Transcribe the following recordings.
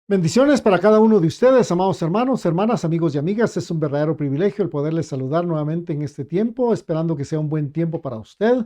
Bendiciones para cada uno de ustedes, amados hermanos, hermanas, amigos y amigas. Es un verdadero privilegio el poderles saludar nuevamente en este tiempo, esperando que sea un buen tiempo para usted,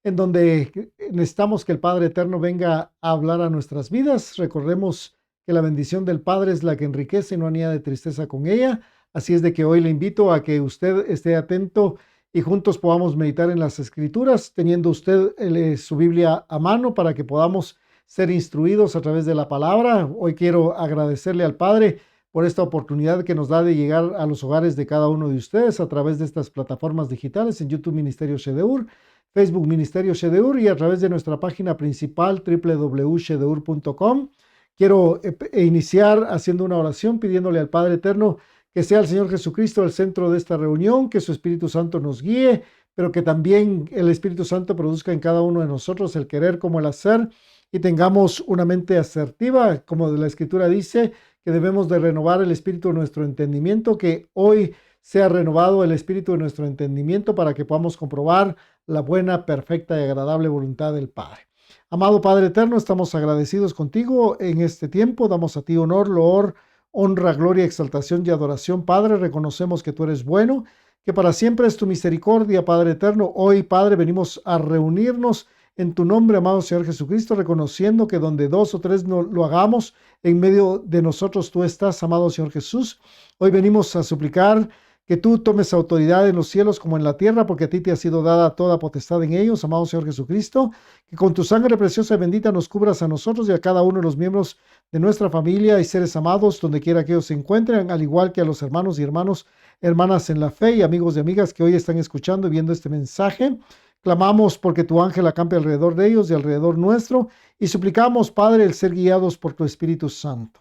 en donde necesitamos que el Padre Eterno venga a hablar a nuestras vidas. Recordemos que la bendición del Padre es la que enriquece y no añade tristeza con ella. Así es de que hoy le invito a que usted esté atento y juntos podamos meditar en las Escrituras, teniendo usted su Biblia a mano para que podamos ser instruidos a través de la palabra. Hoy quiero agradecerle al Padre por esta oportunidad que nos da de llegar a los hogares de cada uno de ustedes a través de estas plataformas digitales en YouTube Ministerio Shedeur, Facebook Ministerio Shedeur y a través de nuestra página principal www.shedeur.com. Quiero iniciar haciendo una oración pidiéndole al Padre Eterno que sea el Señor Jesucristo el centro de esta reunión, que su Espíritu Santo nos guíe, pero que también el Espíritu Santo produzca en cada uno de nosotros el querer como el hacer, y tengamos una mente asertiva, como la Escritura dice, que debemos de renovar el espíritu de nuestro entendimiento, que hoy sea renovado el espíritu de nuestro entendimiento para que podamos comprobar la buena, perfecta y agradable voluntad del Padre. Amado Padre Eterno, estamos agradecidos contigo en este tiempo. Damos a ti honor, loor, honra, gloria, exaltación y adoración. Padre, reconocemos que tú eres bueno, que para siempre es tu misericordia, Padre Eterno. Hoy, Padre, venimos a reunirnos en tu nombre, amado Señor Jesucristo, reconociendo que donde dos o tres no lo hagamos, en medio de nosotros tú estás, amado Señor Jesús. Hoy venimos a suplicar que tú tomes autoridad en los cielos como en la tierra, porque a ti te ha sido dada toda potestad en ellos, amado Señor Jesucristo. Que con tu sangre preciosa y bendita nos cubras a nosotros y a cada uno de los miembros de nuestra familia y seres amados, donde quiera que ellos se encuentren, al igual que a los hermanos y hermanas en la fe y amigos y amigas que hoy están escuchando y viendo este mensaje. Clamamos porque tu ángel acampe alrededor de ellos y alrededor nuestro, y suplicamos, Padre, el ser guiados por tu Espíritu Santo.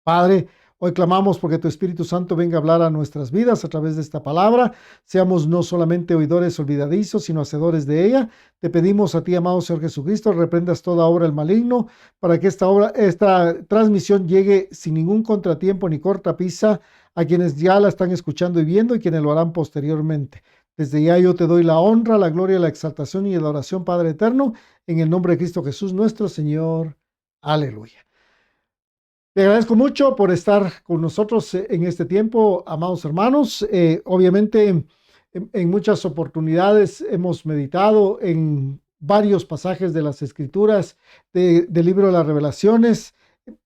Padre, hoy clamamos porque tu Espíritu Santo venga a hablar a nuestras vidas a través de esta palabra. Seamos no solamente oidores olvidadizos, sino hacedores de ella. Te pedimos a ti, amado Señor Jesucristo, reprendas toda obra del maligno para que esta transmisión llegue sin ningún contratiempo ni cortapisa a quienes ya la están escuchando y viendo y quienes lo harán posteriormente. Desde ya yo te doy la honra, la gloria, la exaltación y la oración, Padre Eterno, en el nombre de Cristo Jesús, nuestro Señor. Aleluya. Te agradezco mucho por estar con nosotros en este tiempo, amados hermanos. Obviamente, en muchas oportunidades hemos meditado en varios pasajes de las Escrituras del libro de las Revelaciones.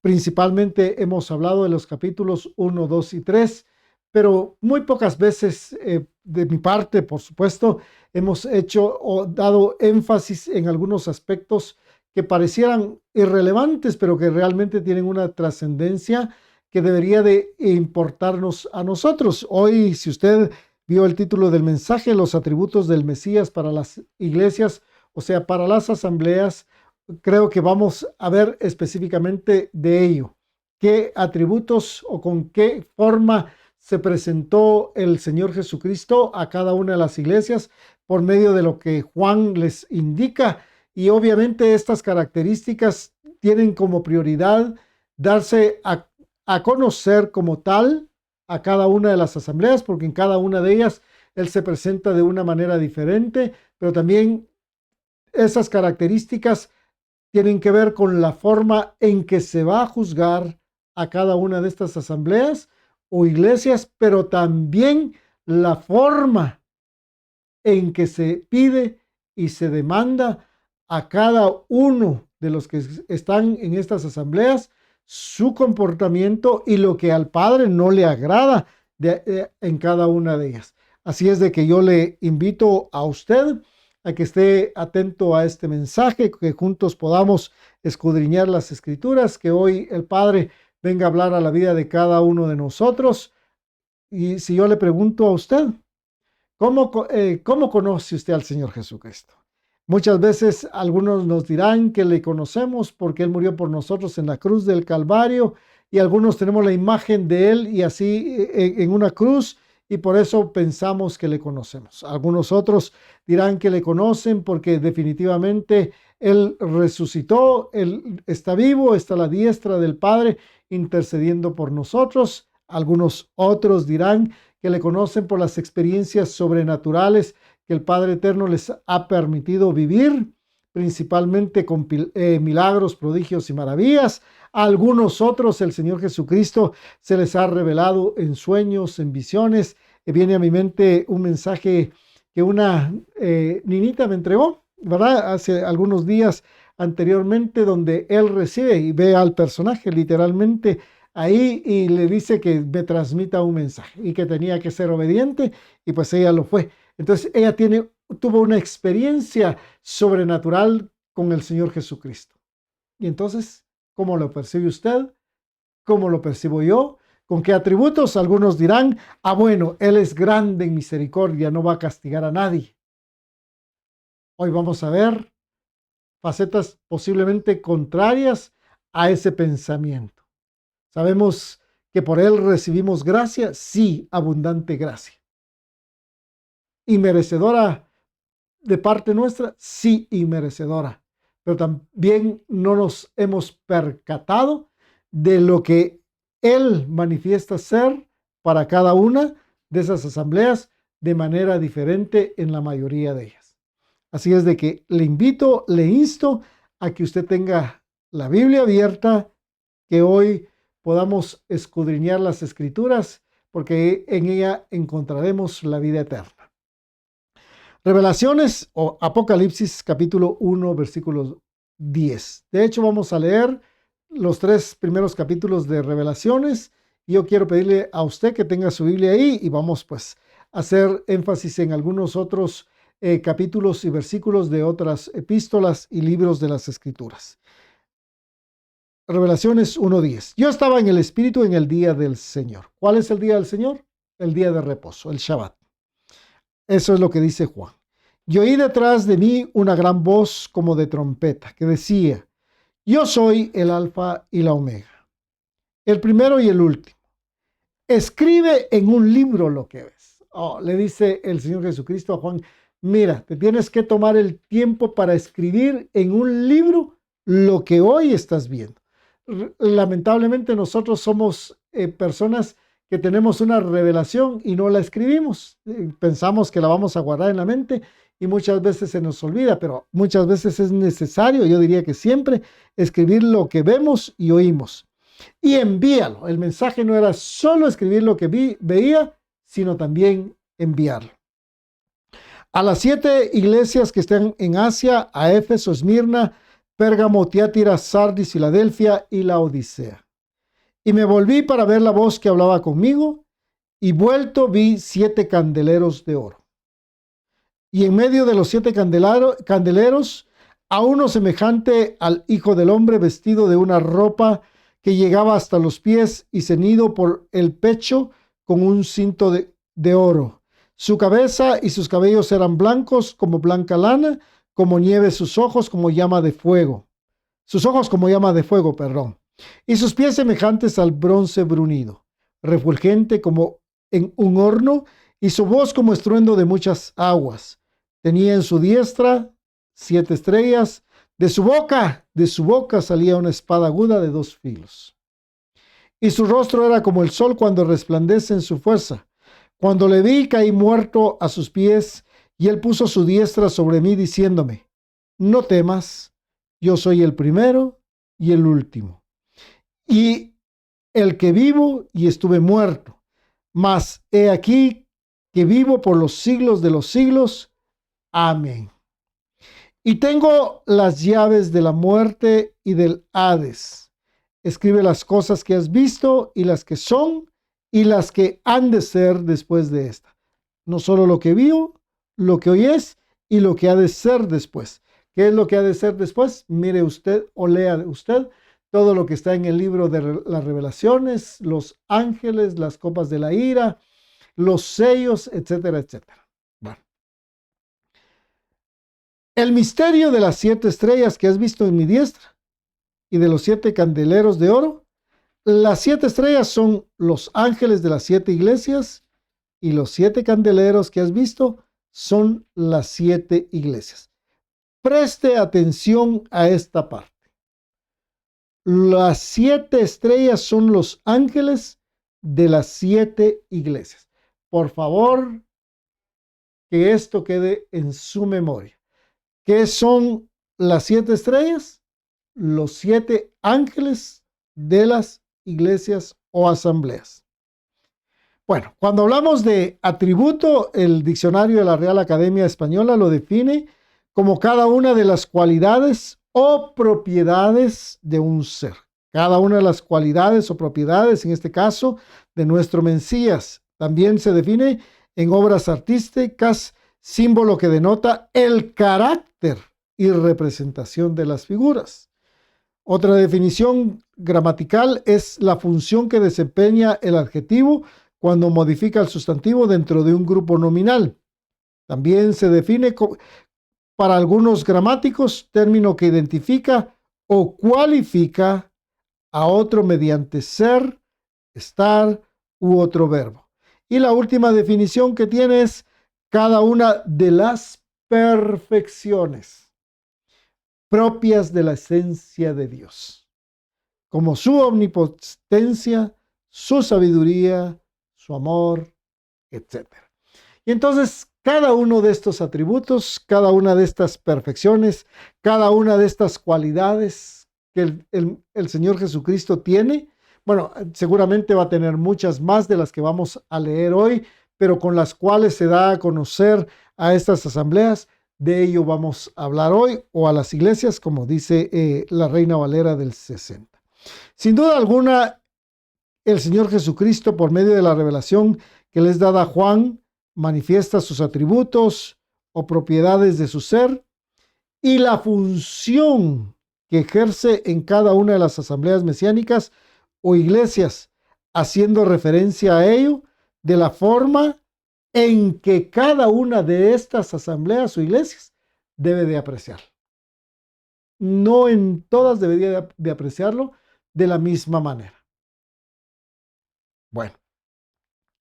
Principalmente hemos hablado de los capítulos 1, 2 y 3, pero muy pocas veces de mi parte, por supuesto, hemos hecho o dado énfasis en algunos aspectos que parecieran irrelevantes, pero que realmente tienen una trascendencia que debería de importarnos a nosotros. Hoy, si usted vio el título del mensaje, los atributos del Mesías para las iglesias, o sea, para las asambleas, creo que vamos a ver específicamente de ello. ¿Qué atributos o con qué forma se presentó el Señor Jesucristo a cada una de las iglesias por medio de lo que Juan les indica? Y obviamente estas características tienen como prioridad darse a conocer como tal a cada una de las asambleas, porque en cada una de ellas Él se presenta de una manera diferente, pero también esas características tienen que ver con la forma en que se va a juzgar a cada una de estas asambleas o iglesias, pero también la forma en que se pide y se demanda a cada uno de los que están en estas asambleas su comportamiento y lo que al Padre no le agrada en cada una de ellas. Así es de que yo le invito a usted a que esté atento a este mensaje, que juntos podamos escudriñar las Escrituras, que hoy el Padre venga a hablar a la vida de cada uno de nosotros. Y si yo le pregunto a usted, ¿cómo conoce usted al Señor Jesucristo? Muchas veces algunos nos dirán que le conocemos porque Él murió por nosotros en la cruz del Calvario, y algunos tenemos la imagen de Él y así en una cruz, y por eso pensamos que le conocemos. Algunos otros dirán que le conocen porque definitivamente Él resucitó, Él está vivo, está a la diestra del Padre intercediendo por nosotros. Algunos otros dirán que le conocen por las experiencias sobrenaturales que el Padre Eterno les ha permitido vivir, principalmente con milagros, prodigios y maravillas. A algunos otros el Señor Jesucristo se les ha revelado en sueños, en visiones. Viene a mi mente un mensaje que una niñita me entregó, ¿verdad? Hace algunos días anteriormente, donde él recibe y ve al personaje literalmente ahí y le dice que me transmita un mensaje y que tenía que ser obediente, y pues ella lo fue. Entonces ella tuvo una experiencia sobrenatural con el Señor Jesucristo. Y entonces, ¿cómo lo percibe usted? ¿Cómo lo percibo yo? ¿Con qué atributos? Algunos dirán, bueno, Él es grande en misericordia, no va a castigar a nadie. Hoy vamos a ver facetas posiblemente contrarias a ese pensamiento. Sabemos que por Él recibimos gracia, sí, abundante gracia. Y merecedora de parte nuestra, sí, y merecedora. Pero también no nos hemos percatado de lo que Él manifiesta ser para cada una de esas asambleas de manera diferente en la mayoría de ellas. Así es de que le invito, le insto a que usted tenga la Biblia abierta, que hoy podamos escudriñar las Escrituras, porque en ella encontraremos la vida eterna. Revelaciones o Apocalipsis capítulo 1 versículo 10. De hecho, vamos a leer los 3 primeros capítulos de Revelaciones. Yo quiero pedirle a usted que tenga su Biblia ahí y vamos pues a hacer énfasis en algunos otros capítulos y versículos de otras epístolas y libros de las Escrituras. Revelaciones 1:10. Yo estaba en el Espíritu en el día del Señor. ¿Cuál es el día del Señor? El día de reposo, el Shabbat. Eso es lo que dice Juan. Y oí detrás de mí una gran voz como de trompeta que decía, yo soy el Alfa y la Omega, el primero y el último. Escribe en un libro lo que ves. Le dice el Señor Jesucristo a Juan, mira, te tienes que tomar el tiempo para escribir en un libro lo que hoy estás viendo. Lamentablemente nosotros somos personas que tenemos una revelación y no la escribimos. Pensamos que la vamos a guardar en la mente y muchas veces se nos olvida, pero muchas veces es necesario, yo diría que siempre, escribir lo que vemos y oímos. Y envíalo. El mensaje no era solo escribir lo que veía, sino también enviarlo. A las 7 iglesias que están en Asia, a Éfeso, Esmirna, Pérgamo, Tiatira, Sardis, Filadelfia y la Odisea. Y me volví para ver la voz que hablaba conmigo, y vuelto vi 7 candeleros de oro. Y en medio de los 7 candeleros, a uno semejante al Hijo del Hombre, vestido de una ropa que llegaba hasta los pies y ceñido por el pecho con un cinto de oro. Su cabeza y sus cabellos eran blancos como blanca lana, como nieve sus ojos como llama de fuego. Sus ojos como llama de fuego, perdón. Y sus pies semejantes al bronce brunido, refulgente como en un horno, y su voz como estruendo de muchas aguas. Tenía en su diestra 7 estrellas. De su boca salía una espada aguda de 2 filos. Y su rostro era como el sol cuando resplandece en su fuerza. Cuando le vi, caí muerto a sus pies, y él puso su diestra sobre mí, diciéndome, no temas, yo soy el primero y el último, y el que vivo y estuve muerto. Mas he aquí que vivo por los siglos de los siglos. Amén. Y tengo las llaves de la muerte y del Hades. Escribe las cosas que has visto y las que son y las que han de ser después de esta. No solo lo que vio, lo que hoy es y lo que ha de ser después. ¿Qué es lo que ha de ser después? Mire usted o lea usted todo lo que está en el libro de las Revelaciones, los ángeles, las copas de la ira, los sellos, etcétera, etcétera. Bueno. El misterio de las 7 estrellas que has visto en mi diestra y de los 7 candeleros de oro. Las 7 estrellas son los ángeles de las 7 iglesias y los 7 candeleros que has visto son las 7 iglesias. Preste atención a esta parte. Las 7 estrellas son los ángeles de las 7 iglesias. Por favor, que esto quede en su memoria. ¿Qué son las 7 estrellas, los 7 ángeles de las iglesias o asambleas. Bueno, cuando hablamos de atributo, el diccionario de la Real Academia Española lo define como cada una de las cualidades o propiedades de un ser. Cada una de las cualidades o propiedades, en este caso, de nuestro Mesías. También se define en obras artísticas, símbolo que denota el carácter y representación de las figuras. Otra definición gramatical es la función que desempeña el adjetivo cuando modifica el sustantivo dentro de un grupo nominal. También se define para algunos gramáticos término que identifica o cualifica a otro mediante ser, estar u otro verbo. Y la última definición que tiene es cada una de las perfecciones propias de la esencia de Dios, como su omnipotencia, su sabiduría, su amor, etc. Y entonces cada uno de estos atributos, cada una de estas perfecciones, cada una de estas cualidades que el Señor Jesucristo tiene, bueno, seguramente va a tener muchas más de las que vamos a leer hoy, pero con las cuales se da a conocer a estas asambleas. De ello vamos a hablar hoy, o a las iglesias, como dice la Reina Valera del 60. Sin duda alguna, el Señor Jesucristo, por medio de la revelación que les da a Juan, manifiesta sus atributos o propiedades de su ser y la función que ejerce en cada una de las asambleas mesiánicas o iglesias, haciendo referencia a ello de la forma en que cada una de estas asambleas o iglesias debe de apreciarlo. No en todas debería de apreciarlo de la misma manera. Bueno,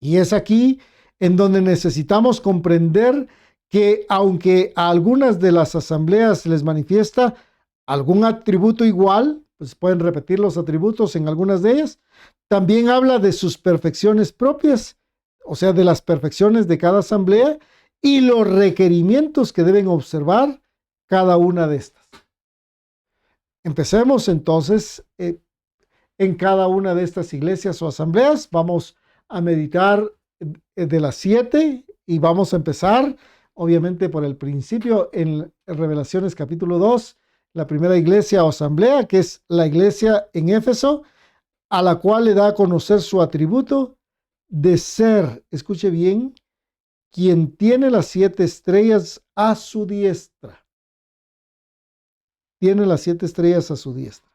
y es aquí en donde necesitamos comprender que aunque a algunas de las asambleas les manifiesta algún atributo igual, pues pueden repetir los atributos en algunas de ellas, también habla de sus perfecciones propias, o sea, de las perfecciones de cada asamblea y los requerimientos que deben observar cada una de estas. Empecemos entonces en cada una de estas iglesias o asambleas. Vamos a meditar de las 7 y vamos a empezar obviamente por el principio en Revelaciones capítulo 2, la primera iglesia o asamblea, que es la iglesia en Éfeso, a la cual le da a conocer su atributo de ser, escuche bien, quien tiene las 7 estrellas a su diestra. Tiene las 7 estrellas a su diestra.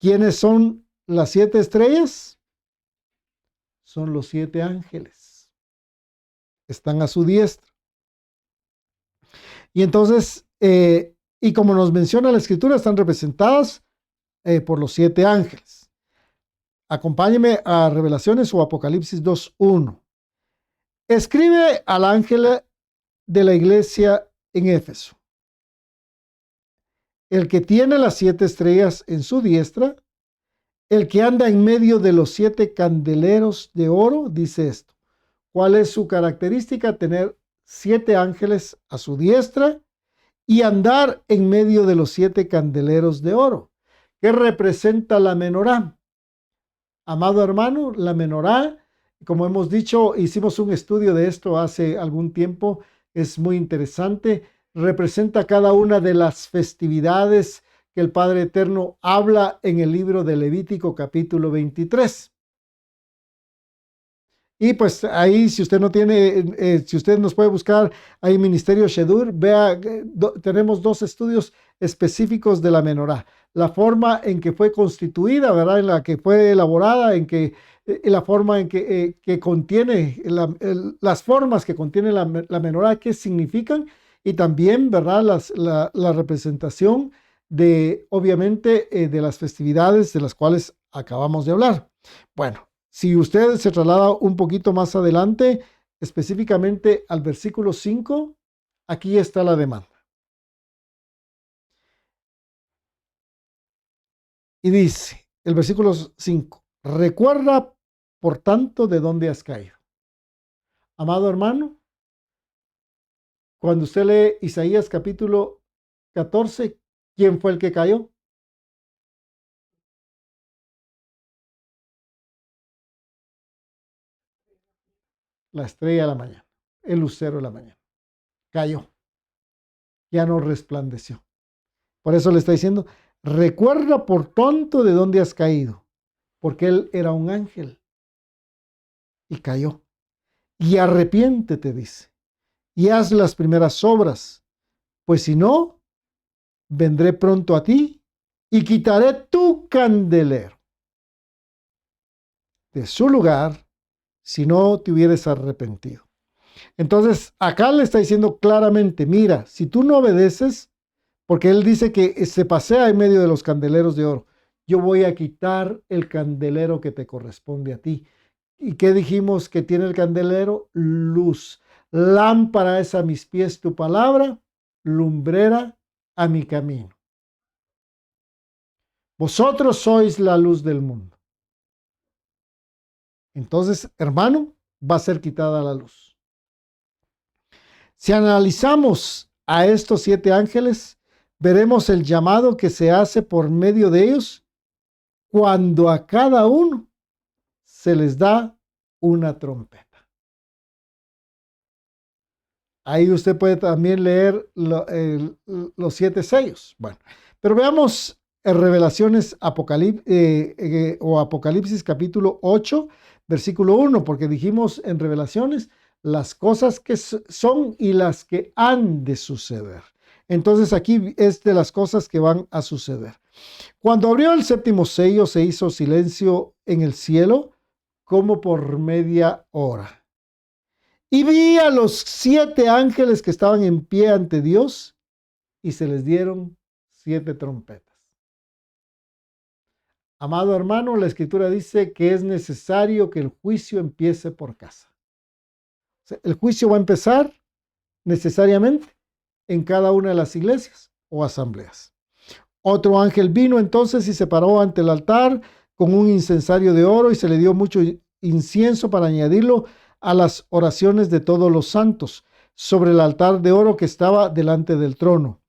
¿Quiénes son las 7 estrellas? Son los 7 ángeles. Están a su diestra. Y entonces, y como nos menciona la escritura, están representadas por los 7 ángeles. Acompáñeme a Revelaciones o Apocalipsis 2:1. Escribe al ángel de la iglesia en Éfeso: el que tiene las 7 estrellas en su diestra, el que anda en medio de los 7 candeleros de oro, dice esto. ¿Cuál es su característica? Tener 7 ángeles a su diestra y andar en medio de los 7 candeleros de oro. ¿Qué representa la menorá? Amado hermano, la menorá, como hemos dicho, hicimos un estudio de esto hace algún tiempo, es muy interesante, representa cada una de las festividades que el Padre Eterno habla en el libro de Levítico capítulo 23. Y pues ahí, si usted no tiene, si usted nos puede buscar ahí Ministerio Shedur, vea, tenemos 2 estudios específicos de la menorá. La forma en que fue constituida, ¿verdad? En la que fue elaborada, en la forma en que contiene, las formas que contiene la menorá, qué significan, y también, ¿verdad? La representación de, obviamente, de las festividades de las cuales acabamos de hablar. Bueno. Si usted se traslada un poquito más adelante, específicamente al versículo 5, aquí está la demanda. Y dice, el versículo 5, recuerda, por tanto, de dónde has caído. Amado hermano, cuando usted lee Isaías capítulo 14, ¿quién fue el que cayó? La estrella de la mañana, el lucero de la mañana. Cayó, ya no resplandeció. Por eso le está diciendo, recuerda por tonto de dónde has caído, porque él era un ángel y cayó. Y arrepiéntete, dice, y haz las primeras obras, pues si no, vendré pronto a ti y quitaré tu candelero de su lugar si no te hubieras arrepentido. Entonces, acá le está diciendo claramente, mira, si tú no obedeces, porque él dice que se pasea en medio de los candeleros de oro, yo voy a quitar el candelero que te corresponde a ti. ¿Y qué dijimos que tiene el candelero? Luz. Lámpara es a mis pies tu palabra, lumbrera a mi camino. Vosotros sois la luz del mundo. Entonces, hermano, va a ser quitada la luz. Si analizamos a estos 7 ángeles, veremos el llamado que se hace por medio de ellos cuando a cada uno se les da una trompeta. Ahí usted puede también leer los 7 sellos. Bueno, pero veamos Revelaciones o Apocalipsis capítulo 8, versículo 1, porque dijimos en Revelaciones las cosas que son y las que han de suceder. Entonces aquí es de las cosas que van a suceder. Cuando abrió el 7º sello, se hizo silencio en el cielo como por media hora. Y vi a los 7 ángeles que estaban en pie ante Dios y se les dieron 7 trompetas. Amado hermano, la Escritura dice que es necesario que el juicio empiece por casa. O sea, el juicio va a empezar necesariamente en cada una de las iglesias o asambleas. Otro ángel vino entonces y se paró ante el altar con un incensario de oro y se le dio mucho incienso para añadirlo a las oraciones de todos los santos sobre el altar de oro que estaba delante del trono.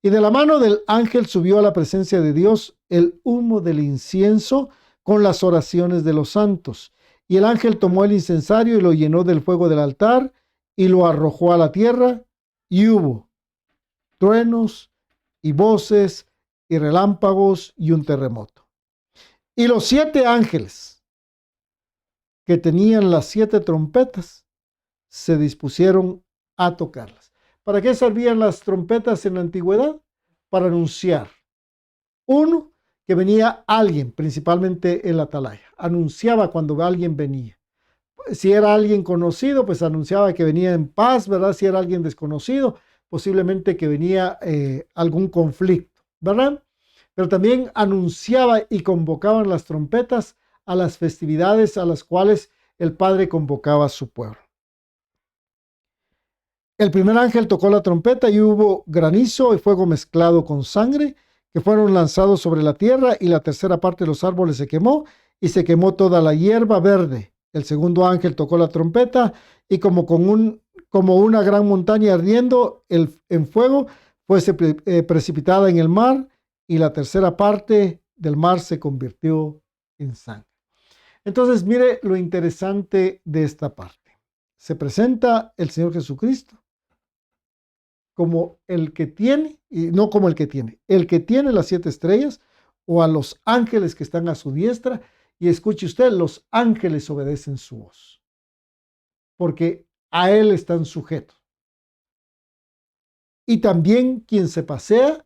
Y de la mano del ángel subió a la presencia de Dios el humo del incienso con las oraciones de los santos. Y el ángel tomó el incensario y lo llenó del fuego del altar y lo arrojó a la tierra, y hubo truenos y voces y relámpagos y un terremoto. Y los 7 ángeles que tenían las 7 trompetas se dispusieron a tocarlas. ¿Para qué servían las trompetas en la antigüedad? Para anunciar. Uno, que venía alguien, principalmente el atalaya. Anunciaba cuando alguien venía. Si era alguien conocido, pues anunciaba que venía en paz, ¿verdad? Si era alguien desconocido, posiblemente que venía algún conflicto, ¿verdad? Pero también anunciaba y convocaban las trompetas a las festividades a las cuales el Padre convocaba a su pueblo. El primer ángel tocó la trompeta y hubo granizo y fuego mezclado con sangre que fueron lanzados sobre la tierra, y la tercera parte de los árboles se quemó y se quemó toda la hierba verde. El segundo ángel tocó la trompeta y como una gran montaña ardiendo en fuego fuese precipitada en el mar, y la tercera parte del mar se convirtió en sangre. Entonces, mire lo interesante de esta parte. Se presenta el Señor Jesucristo como el que tiene, y no como el que tiene las 7 estrellas, o a los ángeles que están a su diestra. Y escuche usted, los ángeles obedecen su voz, porque a él están sujetos. Y también quien se pasea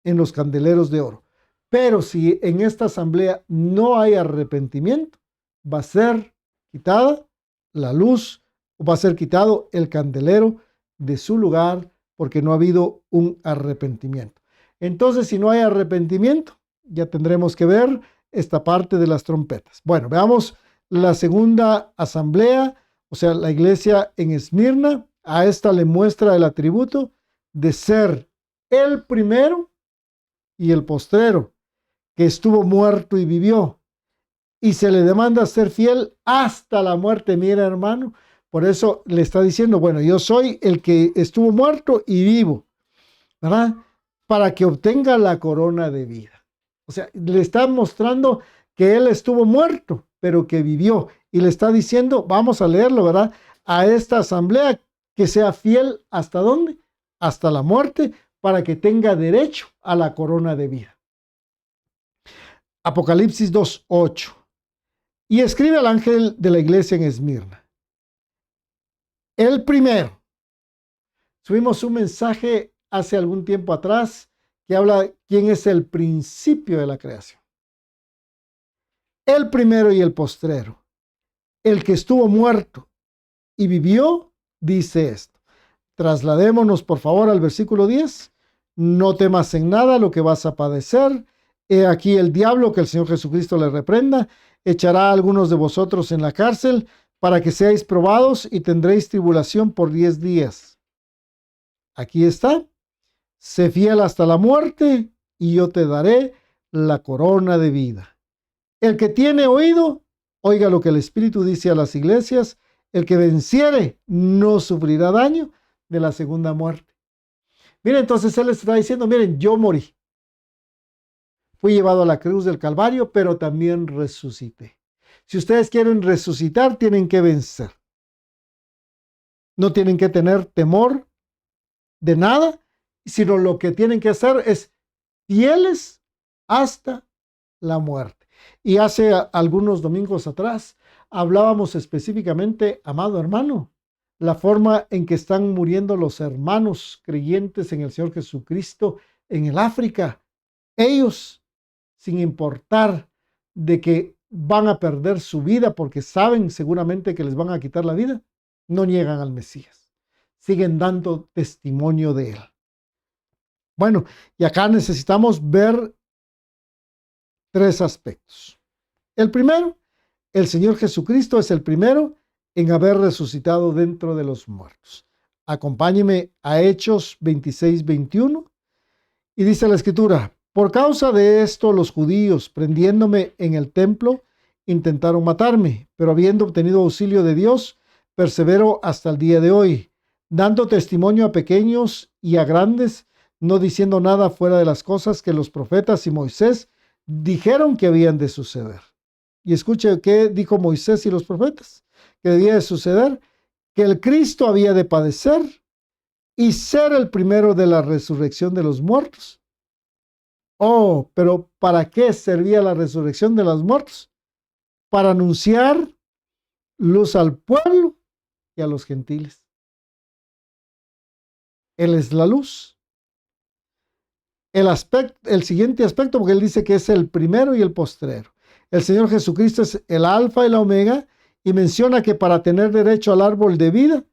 en los candeleros de oro. Pero si en esta asamblea no hay arrepentimiento, va a ser quitada la luz, o va a ser quitado el candelero de su lugar, porque no ha habido un arrepentimiento. Entonces, si no hay arrepentimiento, ya tendremos que ver esta parte de las trompetas. Bueno, veamos la segunda asamblea, o sea, la iglesia en Esmirna. A esta le muestra el atributo de ser el primero y el postrero, que estuvo muerto y vivió, y se le demanda ser fiel hasta la muerte. Mira, hermano, por eso le está diciendo, bueno, yo soy el que estuvo muerto y vivo, ¿verdad? para que obtenga la corona de vida. O sea, le está mostrando que él estuvo muerto, pero que vivió. Y le está diciendo, vamos a leerlo, ¿verdad? A esta asamblea que sea fiel ¿hasta dónde? Hasta la muerte, para que tenga derecho a la corona de vida. Apocalipsis 2:8. Y escribe al ángel de la iglesia en Esmirna. El primero. Subimos un mensaje hace algún tiempo atrás que habla quién es el principio de la creación. El primero y el postrero. El que estuvo muerto y vivió, dice esto. Trasladémonos por favor al versículo 10. No temas en nada lo que vas a padecer. He aquí el diablo, que el Señor Jesucristo le reprenda, echará a algunos de vosotros en la cárcel para que seáis probados y tendréis tribulación por 10 días. Aquí está. Sé fiel hasta la muerte y yo te daré la corona de vida. El que tiene oído, oiga lo que el Espíritu dice a las iglesias. El que venciere no sufrirá daño de la segunda muerte. Miren, entonces él les está diciendo, miren, yo morí. Fui llevado a la cruz del Calvario, pero también resucité. Si ustedes quieren resucitar, tienen que vencer. No tienen que tener temor de nada, sino lo que tienen que hacer es fieles hasta la muerte. Y hace algunos domingos atrás hablábamos específicamente, amado hermano, la forma en que están muriendo los hermanos creyentes en el Señor Jesucristo en el África. Ellos, sin importar de que van a perder su vida porque saben seguramente que les van a quitar la vida, no niegan al Mesías. Siguen dando testimonio de él. Bueno, y acá necesitamos ver 3 aspectos. El primero, el Señor Jesucristo es el primero en haber resucitado dentro de los muertos. Acompáñeme a Hechos 26:21 y dice la Escritura: por causa de esto los judíos, prendiéndome en el templo, intentaron matarme, pero habiendo obtenido auxilio de Dios, persevero hasta el día de hoy, dando testimonio a pequeños y a grandes, no diciendo nada fuera de las cosas que los profetas y Moisés dijeron que habían de suceder. Y escuche qué dijo Moisés y los profetas, que debía de suceder, que el Cristo había de padecer y ser el primero de la resurrección de los muertos. Oh, pero ¿para qué servía la resurrección de los muertos? Para anunciar luz al pueblo y a los gentiles. Él es la luz. El siguiente aspecto, porque él dice que es el primero y el postrero. El Señor Jesucristo es el alfa y la omega y menciona que para tener derecho al árbol de vida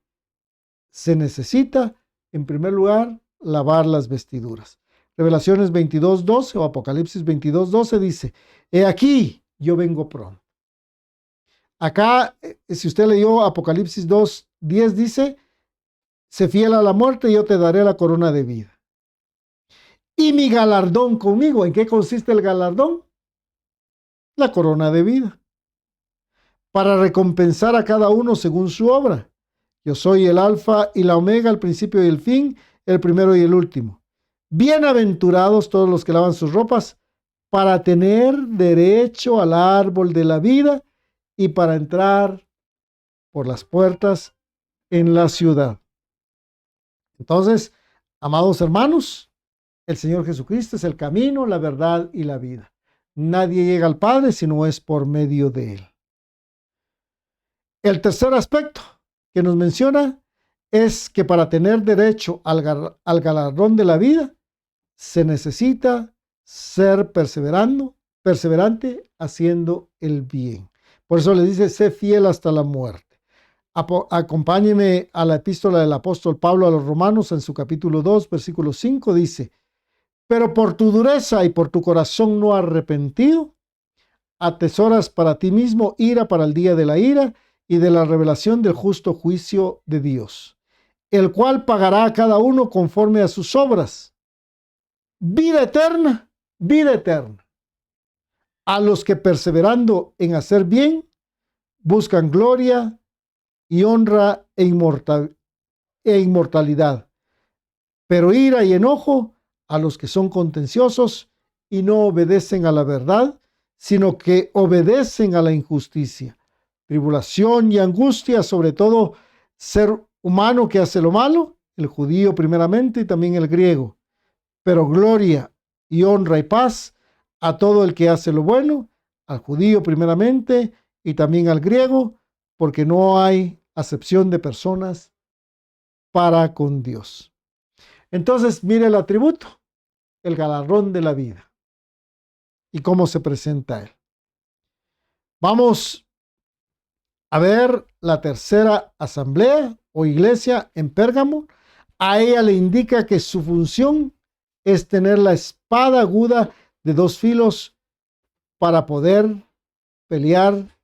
se necesita, en primer lugar, lavar las vestiduras. Revelaciones 22:12 o Apocalipsis 22:12 dice: he aquí, yo vengo pronto. Acá, si usted leyó Apocalipsis 2:10, dice: sé fiel a la muerte y yo te daré la corona de vida. Y mi galardón conmigo. ¿En qué consiste el galardón? La corona de vida. Para recompensar a cada uno según su obra. Yo soy el alfa y la omega, el principio y el fin, el primero y el último. Bienaventurados todos los que lavan sus ropas para tener derecho al árbol de la vida y para entrar por las puertas en la ciudad. Entonces, amados hermanos, el Señor Jesucristo es el camino, la verdad y la vida. Nadie llega al Padre si no es por medio de Él. El tercer aspecto que nos menciona es que para tener derecho al galardón de la vida, se necesita ser perseverante haciendo el bien. Por eso le dice: sé fiel hasta la muerte. Acompáñeme a la epístola del apóstol Pablo a los Romanos en su capítulo 2, versículo 5, dice: pero por tu dureza y por tu corazón no arrepentido, atesoras para ti mismo ira para el día de la ira y de la revelación del justo juicio de Dios, el cual pagará a cada uno conforme a sus obras. Vida eterna, a los que perseverando en hacer bien, buscan gloria y honra e inmortalidad. Pero ira y enojo a los que son contenciosos y no obedecen a la verdad, sino que obedecen a la injusticia. Tribulación y angustia, sobre todo ser humano que hace lo malo, el judío primeramente y también el griego. Pero gloria y honra y paz a todo el que hace lo bueno, al judío primeramente y también al griego, porque no hay acepción de personas para con Dios. Entonces, mire el atributo, el galardón de la vida y cómo se presenta él. Vamos a ver la tercera asamblea o iglesia en Pérgamo. A ella le indica que su función es tener la espada aguda de 2 filos para poder pelear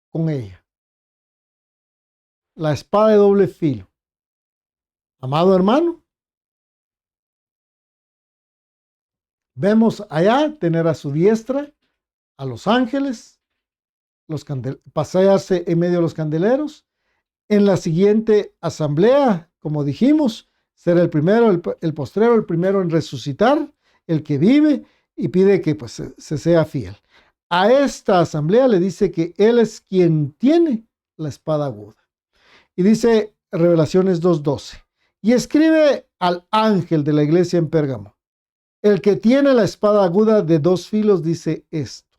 con ella. La espada de doble filo. Amado hermano, vemos allá tener a su diestra a los ángeles, pasearse en medio de los candeleros. En la siguiente asamblea, como dijimos, será el primero, el postrero, el primero en resucitar, el que vive y pide que pues, se sea fiel. A esta asamblea le dice que él es quien tiene la espada aguda. Y dice Revelaciones 2:12. Y escribe al ángel de la iglesia en Pérgamo: el que tiene la espada aguda de 2 filos dice esto.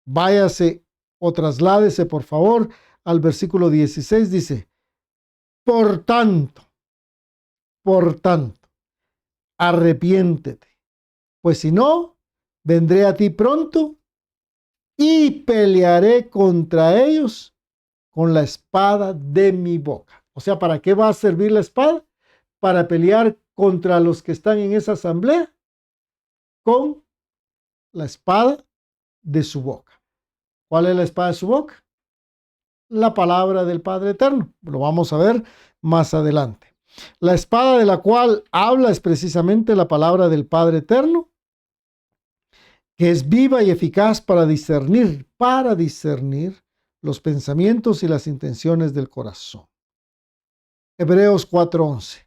Váyase o trasládese, por favor, al versículo 16. Dice: por tanto, arrepiéntete, pues si no, vendré a ti pronto y pelearé contra ellos con la espada de mi boca. O sea, ¿para qué va a servir la espada? Para pelear contra los que están en esa asamblea con la espada de su boca. ¿Cuál es la espada de su boca? La palabra del Padre Eterno. Lo vamos a ver más adelante. La espada de la cual habla es precisamente la palabra del Padre Eterno, que es viva y eficaz para discernir los pensamientos y las intenciones del corazón. Hebreos 4:11.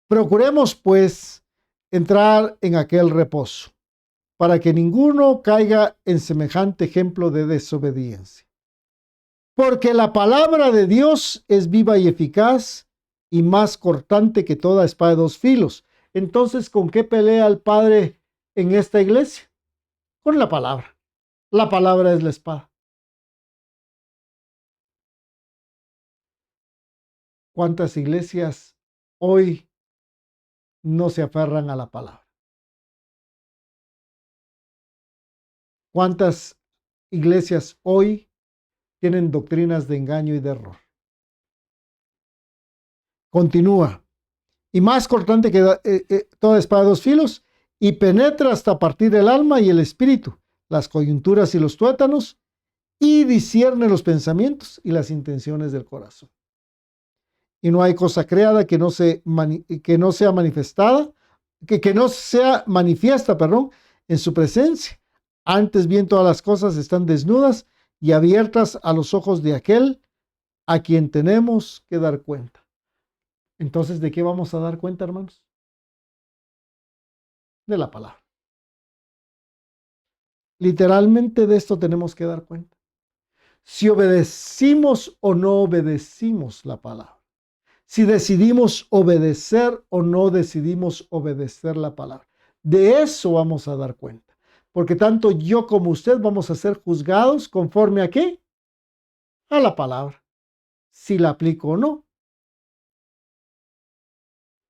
Procuremos, pues, entrar en aquel reposo, para que ninguno caiga en semejante ejemplo de desobediencia. Porque la palabra de Dios es viva y eficaz y más cortante que toda espada de 2 filos. Entonces, ¿con qué pelea el Padre en esta iglesia? Con la palabra. La palabra es la espada. ¿Cuántas iglesias hoy no se aferran a la palabra? ¿Cuántas iglesias hoy tienen doctrinas de engaño y de error? Continúa. Y más cortante que toda espada de 2 filos, y penetra hasta partir el alma y el espíritu, las coyunturas y los tuétanos, y discierne los pensamientos y las intenciones del corazón. Y no hay cosa creada que no sea manifestada, que no sea manifiesta, en su presencia. Antes bien todas las cosas están desnudas y abiertas a los ojos de aquel a quien tenemos que dar cuenta. Entonces, ¿de qué vamos a dar cuenta, hermanos? De la palabra. Literalmente de esto tenemos que dar cuenta. Si obedecimos o no obedecimos la palabra. Si decidimos obedecer o no decidimos obedecer la palabra. De eso vamos a dar cuenta. Porque tanto yo como usted vamos a ser juzgados conforme a qué? A la palabra. Si la aplico o no.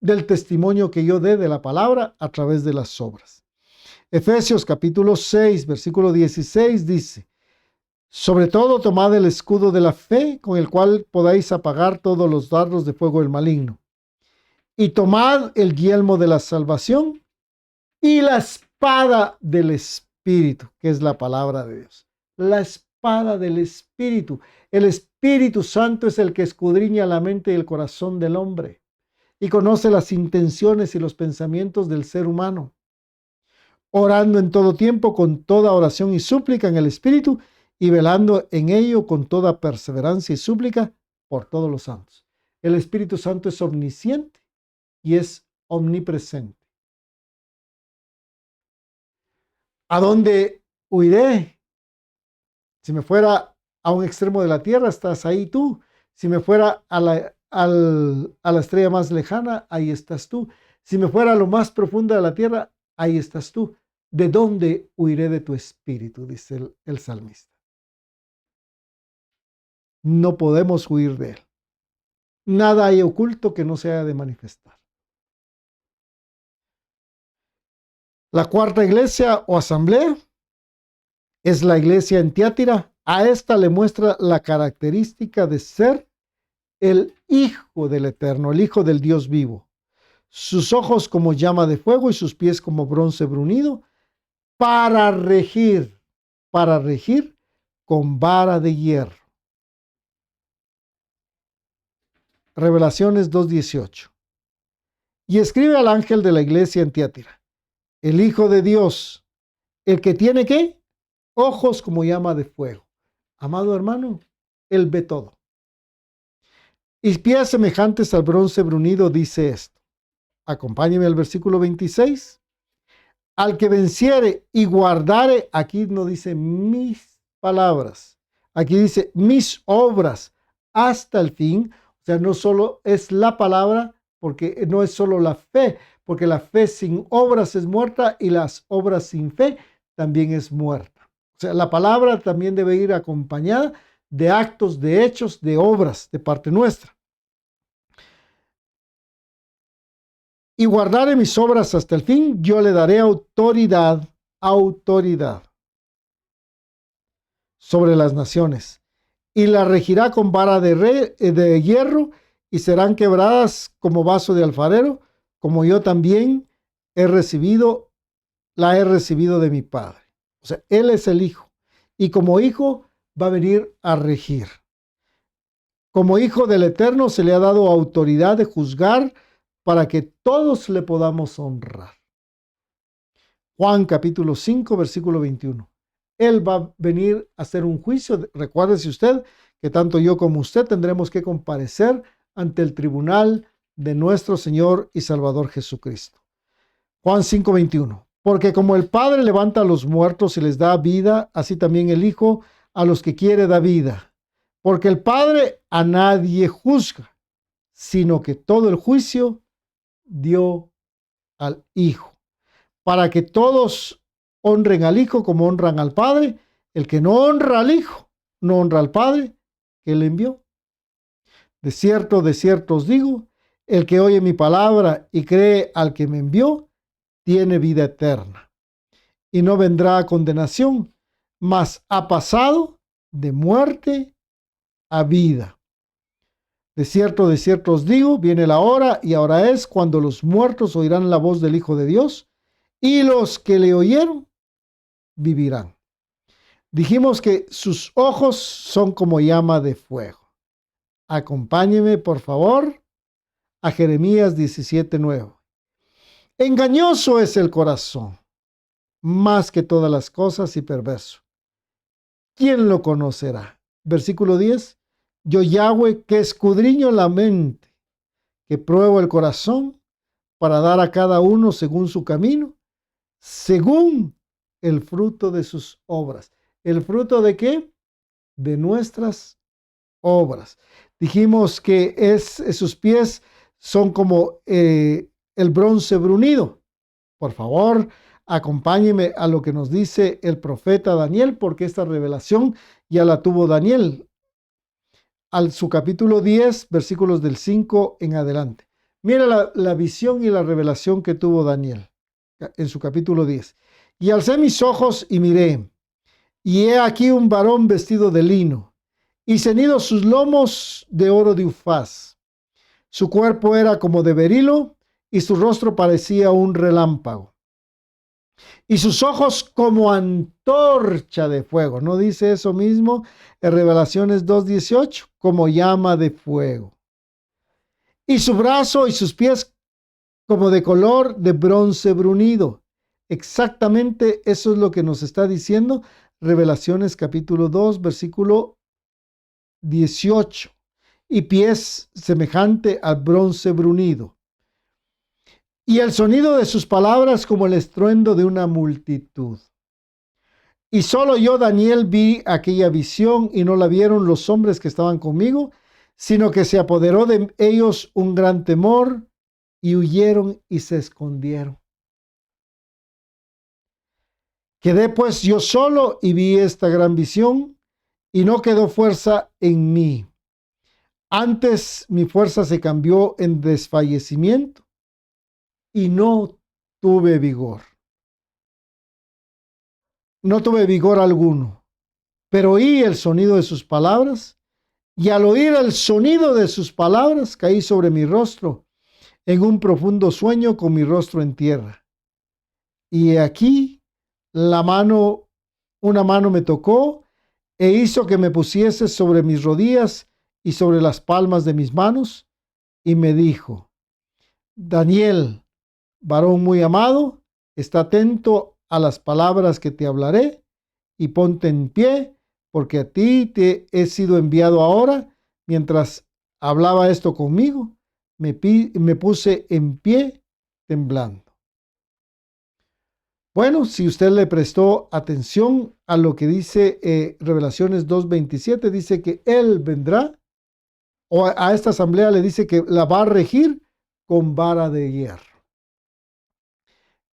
Del testimonio que yo dé de la palabra a través de las obras. Efesios capítulo 6, versículo 16 dice: sobre todo tomad el escudo de la fe, con el cual podáis apagar todos los dardos de fuego del maligno. Y tomad el yelmo de la salvación y la espada del Espíritu, que es la palabra de Dios. La espada del Espíritu. El Espíritu Santo es el que escudriña la mente y el corazón del hombre y conoce las intenciones y los pensamientos del ser humano. Orando en todo tiempo con toda oración y súplica en el Espíritu, y velando en ello con toda perseverancia y súplica por todos los santos. El Espíritu Santo es omnisciente y es omnipresente. ¿A dónde huiré? Si me fuera a un extremo de la tierra, estás ahí tú. Si me fuera a la estrella más lejana, ahí estás tú. Si me fuera a lo más profundo de la tierra, ahí estás tú. ¿De dónde huiré de tu espíritu? Dice el salmista. No podemos huir de él. Nada hay oculto que no se haya de manifestar. La cuarta iglesia o asamblea es la iglesia en Tiatira. A esta le muestra la característica de ser el Hijo del Eterno, el Hijo del Dios vivo. Sus ojos como llama de fuego y sus pies como bronce brunido, para regir con vara de hierro. Revelaciones 2:18. Y escribe al ángel de la iglesia en Tiatira, el Hijo de Dios, el que tiene ¿qué? Ojos como llama de fuego. Amado hermano, él ve todo. Y pies semejantes al bronce brunido, dice esto. Acompáñeme al versículo 26. Al que venciere y guardare, aquí no dice mis palabras, aquí dice mis obras hasta el fin. O sea, no solo es la palabra, porque no es solo la fe, porque la fe sin obras es muerta y las obras sin fe también es muerta. O sea, la palabra también debe ir acompañada de actos, de hechos, de obras de parte nuestra. Y guardaré mis obras hasta el fin, yo le daré autoridad sobre las naciones, y la regirá con vara de hierro, y serán quebradas como vaso de alfarero, como yo también la he recibido de mi Padre. O sea, Él es el Hijo, y como Hijo va a venir a regir. Como Hijo del Eterno se le ha dado autoridad de juzgar para que todos le podamos honrar. Juan capítulo 5, versículo 21. Él va a venir a hacer un juicio. Recuérdese usted que tanto yo como usted tendremos que comparecer ante el tribunal de nuestro Señor y Salvador Jesucristo. Juan 5, 21. Porque como el Padre levanta a los muertos y les da vida, así también el Hijo a los que quiere da vida. Porque el Padre a nadie juzga, sino que todo el juicio dio al Hijo, para que todos honren al Hijo como honran al Padre. El que no honra al Hijo, no honra al Padre que le envió. De cierto os digo, el que oye mi palabra y cree al que me envió, tiene vida eterna, y no vendrá a condenación, mas ha pasado de muerte a vida. De cierto os digo, viene la hora, y ahora es, cuando los muertos oirán la voz del Hijo de Dios, y los que le oyeron vivirán. Dijimos que sus ojos son como llama de fuego. Acompáñeme, por favor, a Jeremías 17:9. Engañoso es el corazón, más que todas las cosas, y perverso. ¿Quién lo conocerá? Versículo 10. Yo, Yahweh, que escudriño la mente, que pruebo el corazón, para dar a cada uno según su camino, según el fruto de sus obras. ¿El fruto de qué? De nuestras obras. Dijimos que sus pies son como el bronce brunido. Por favor, acompáñeme a lo que nos dice el profeta Daniel, porque esta revelación ya la tuvo Daniel. Su capítulo 10, versículos del 5 en adelante. Mira la visión y la revelación que tuvo Daniel en su capítulo 10. Y alcé mis ojos y miré, y he aquí un varón vestido de lino, y ceñidos sus lomos de oro de Ufaz. Su cuerpo era como de berilo, y su rostro parecía un relámpago. Y sus ojos como antorcha de fuego. ¿No dice eso mismo en Revelaciones 2:18? Como llama de fuego. Y su brazo y sus pies como de color de bronce brunido. Exactamente eso es lo que nos está diciendo Revelaciones capítulo 2, versículo 18. Y pies semejante al bronce brunido. Y el sonido de sus palabras como el estruendo de una multitud. Y solo yo, Daniel, vi aquella visión y no la vieron los hombres que estaban conmigo, sino que se apoderó de ellos un gran temor y huyeron y se escondieron. Quedé pues yo solo y vi esta gran visión y no quedó fuerza en mí. Antes mi fuerza se cambió en desfallecimiento y no tuve vigor. No tuve vigor alguno, pero oí el sonido de sus palabras y al oír el sonido de sus palabras caí sobre mi rostro en un profundo sueño con mi rostro en tierra. Y aquí una mano me tocó e hizo que me pusiese sobre mis rodillas y sobre las palmas de mis manos y me dijo: Daniel, varón muy amado, está atento a las palabras que te hablaré y ponte en pie, porque a ti te he sido enviado ahora. Mientras hablaba esto conmigo, me puse en pie temblando. Bueno, si usted le prestó atención a lo que dice Revelaciones 2:27, dice que Él vendrá, o a esta asamblea le dice que la va a regir con vara de hierro.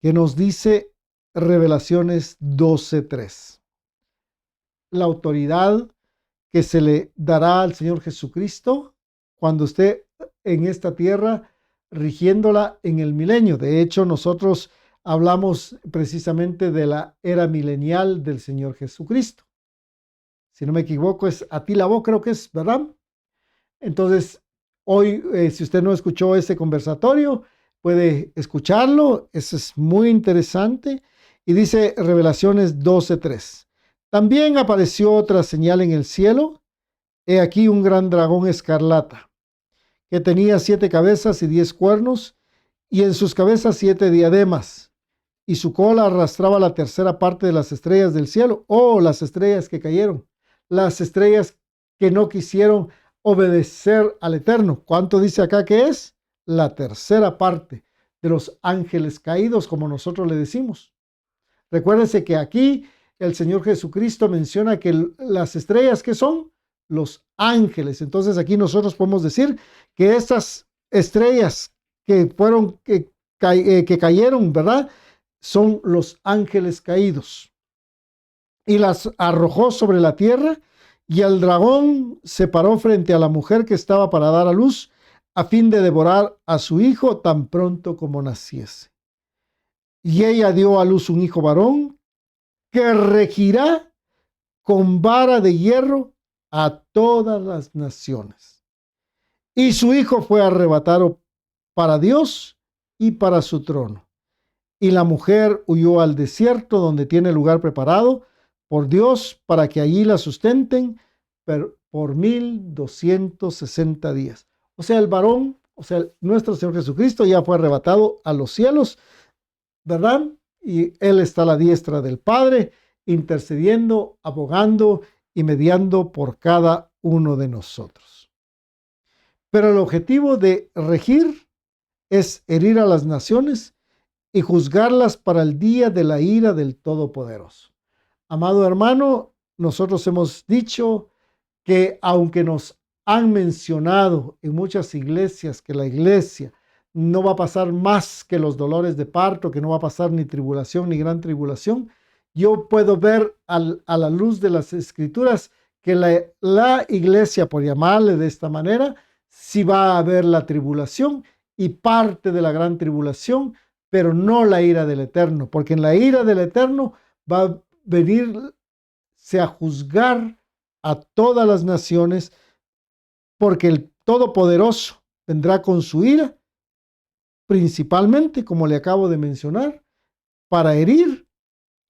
Que nos dice Revelaciones 12:3. La autoridad que se le dará al Señor Jesucristo cuando esté en esta tierra rigiéndola en el milenio. De hecho, nosotros hablamos precisamente de la era milenial del Señor Jesucristo. Si no me equivoco, es Atilabo, creo que es, ¿verdad? Entonces, hoy, si usted no escuchó ese conversatorio, puede escucharlo. Eso es muy interesante. Y dice Revelaciones 12:3. También apareció otra señal en el cielo. He aquí un gran dragón escarlata, que tenía 7 cabezas y 10 cuernos, y en sus cabezas 7 diademas, y su cola arrastraba la tercera parte de las estrellas del cielo. Oh, las estrellas que cayeron, las estrellas que no quisieron obedecer al Eterno. ¿Cuánto dice acá que es? La tercera parte de los ángeles caídos, como nosotros le decimos. Recuérdense que aquí el Señor Jesucristo menciona que las estrellas, ¿qué son? Los ángeles. Entonces aquí nosotros podemos decir que estas estrellas que fueron, que cayeron, ¿verdad? Son los ángeles caídos. Y las arrojó sobre la tierra, y el dragón se paró frente a la mujer que estaba para dar a luz, a fin de devorar a su hijo tan pronto como naciese. Y ella dio a luz un hijo varón, que regirá con vara de hierro a todas las naciones. Y su hijo fue arrebatado para Dios y para su trono. Y la mujer huyó al desierto, donde tiene lugar preparado por Dios para que allí la sustenten por 1260 días. O sea, el varón, o sea, nuestro Señor Jesucristo ya fue arrebatado a los cielos, ¿verdad? Y Él está a la diestra del Padre, intercediendo, abogando y mediando por cada uno de nosotros. Pero el objetivo de regir es herir a las naciones y juzgarlas para el día de la ira del Todopoderoso. Amado hermano, nosotros hemos dicho que aunque nos han mencionado en muchas iglesias que la iglesia no va a pasar más que los dolores de parto, que no va a pasar ni tribulación ni gran tribulación, yo puedo ver a la luz de las escrituras que la iglesia, por llamarle de esta manera, sí va a haber la tribulación y parte de la gran tribulación, pero no la ira del Eterno, porque en la ira del Eterno va a venirse a juzgar a todas las naciones, porque el Todopoderoso vendrá con su ira, principalmente, como le acabo de mencionar, para herir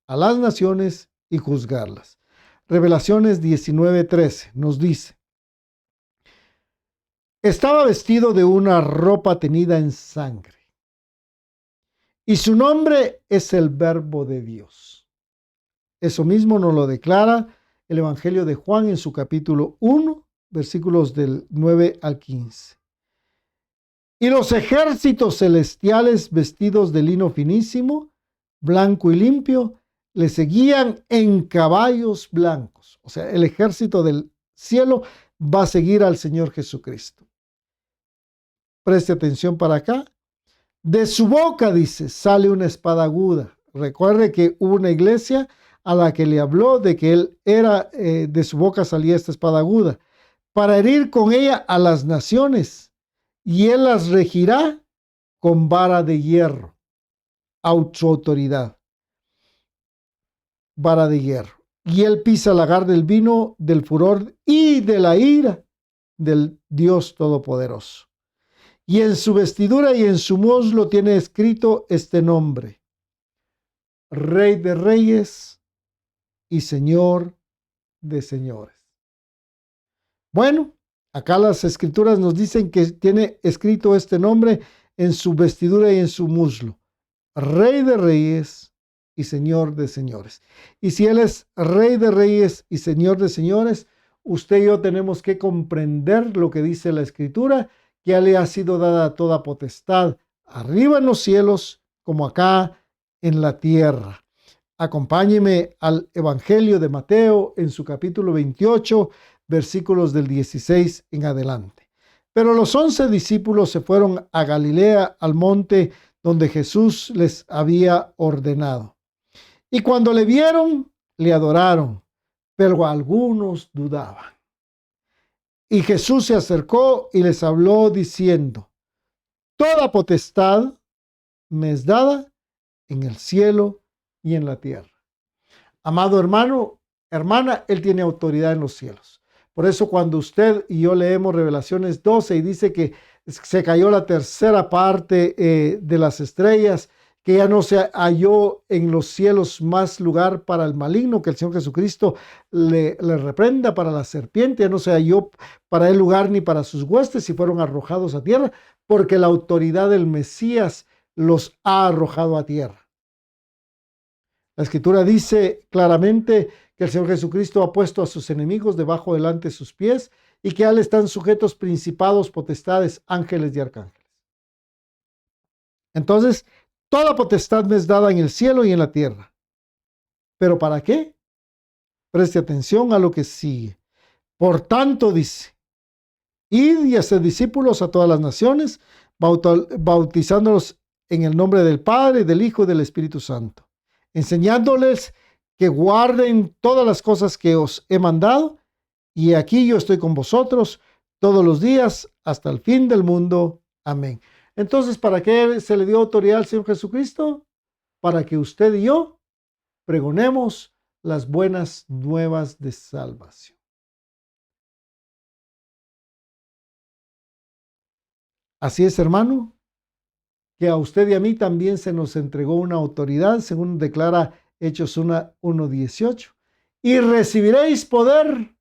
a las naciones y juzgarlas. Revelaciones 19:13 nos dice: estaba vestido de una ropa tenida en sangre, y su nombre es el Verbo de Dios. Eso mismo nos lo declara el Evangelio de Juan en su capítulo 1, versículos del 9 al 15. Y los ejércitos celestiales, vestidos de lino finísimo, blanco y limpio, le seguían en caballos blancos. O sea, el ejército del cielo va a seguir al Señor Jesucristo. Preste atención para acá. De su boca, dice, sale una espada aguda. Recuerde que hubo una iglesia a la que le habló de que él era, de su boca salía esta espada aguda, para herir con ella a las naciones, y él las regirá con vara de hierro. Su autoridad. Vara de hierro. Y él pisa el lagar del vino, del furor y de la ira del Dios Todopoderoso. Y en su vestidura y en su muslo tiene escrito este nombre: Rey de Reyes y Señor de Señores. Bueno, acá las escrituras nos dicen que tiene escrito este nombre en su vestidura y en su muslo: Rey de Reyes y Señor de Señores. Y si Él es Rey de Reyes y Señor de Señores, usted y yo tenemos que comprender lo que dice la Escritura, que ya le ha sido dada toda potestad, arriba en los cielos como acá en la tierra. Acompáñeme al Evangelio de Mateo en su capítulo 28, versículos del 16 en adelante. Pero los 11 discípulos se fueron a Galilea, al monte donde Jesús les había ordenado. Y cuando le vieron, le adoraron, pero algunos dudaban. Y Jesús se acercó y les habló diciendo: toda potestad me es dada en el cielo y en la tierra. Amado hermano, hermana, Él tiene autoridad en los cielos. Por eso cuando usted y yo leemos Revelaciones 12 y dice que se cayó la tercera parte de las estrellas, que ya no se halló en los cielos más lugar para el maligno, que el Señor Jesucristo le reprenda, para la serpiente, ya no se halló para él lugar ni para sus huestes, y fueron arrojados a tierra, porque la autoridad del Mesías los ha arrojado a tierra. La Escritura dice claramente que el Señor Jesucristo ha puesto a sus enemigos debajo delante de sus pies, y que a él están sujetos principados, potestades, ángeles y arcángeles. Entonces, toda potestad me es dada en el cielo y en la tierra. ¿Pero para qué? Preste atención a lo que sigue. Por tanto, dice: id y haced discípulos a todas las naciones, bautizándolos en el nombre del Padre, del Hijo y del Espíritu Santo, enseñándoles que guarden todas las cosas que os he mandado, y aquí yo estoy con vosotros todos los días hasta el fin del mundo. Amén. Entonces, ¿para qué se le dio autoridad al Señor Jesucristo? Para que usted y yo pregonemos las buenas nuevas de salvación. Así es, hermano, que a usted y a mí también se nos entregó una autoridad, según declara Hechos 1:18. Y recibiréis poder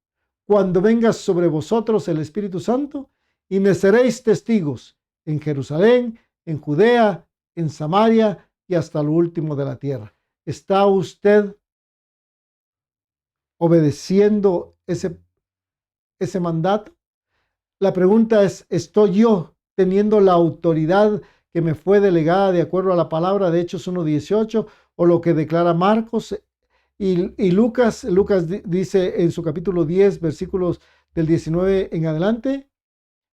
cuando venga sobre vosotros el Espíritu Santo, y me seréis testigos en Jerusalén, en Judea, en Samaria y hasta lo último de la tierra. ¿Está usted obedeciendo ese mandato? La pregunta es: ¿estoy yo teniendo la autoridad que me fue delegada de acuerdo a la palabra de Hechos 1:18 o lo que declara Marcos y Lucas? Lucas dice en su capítulo 10, versículos del 19 en adelante: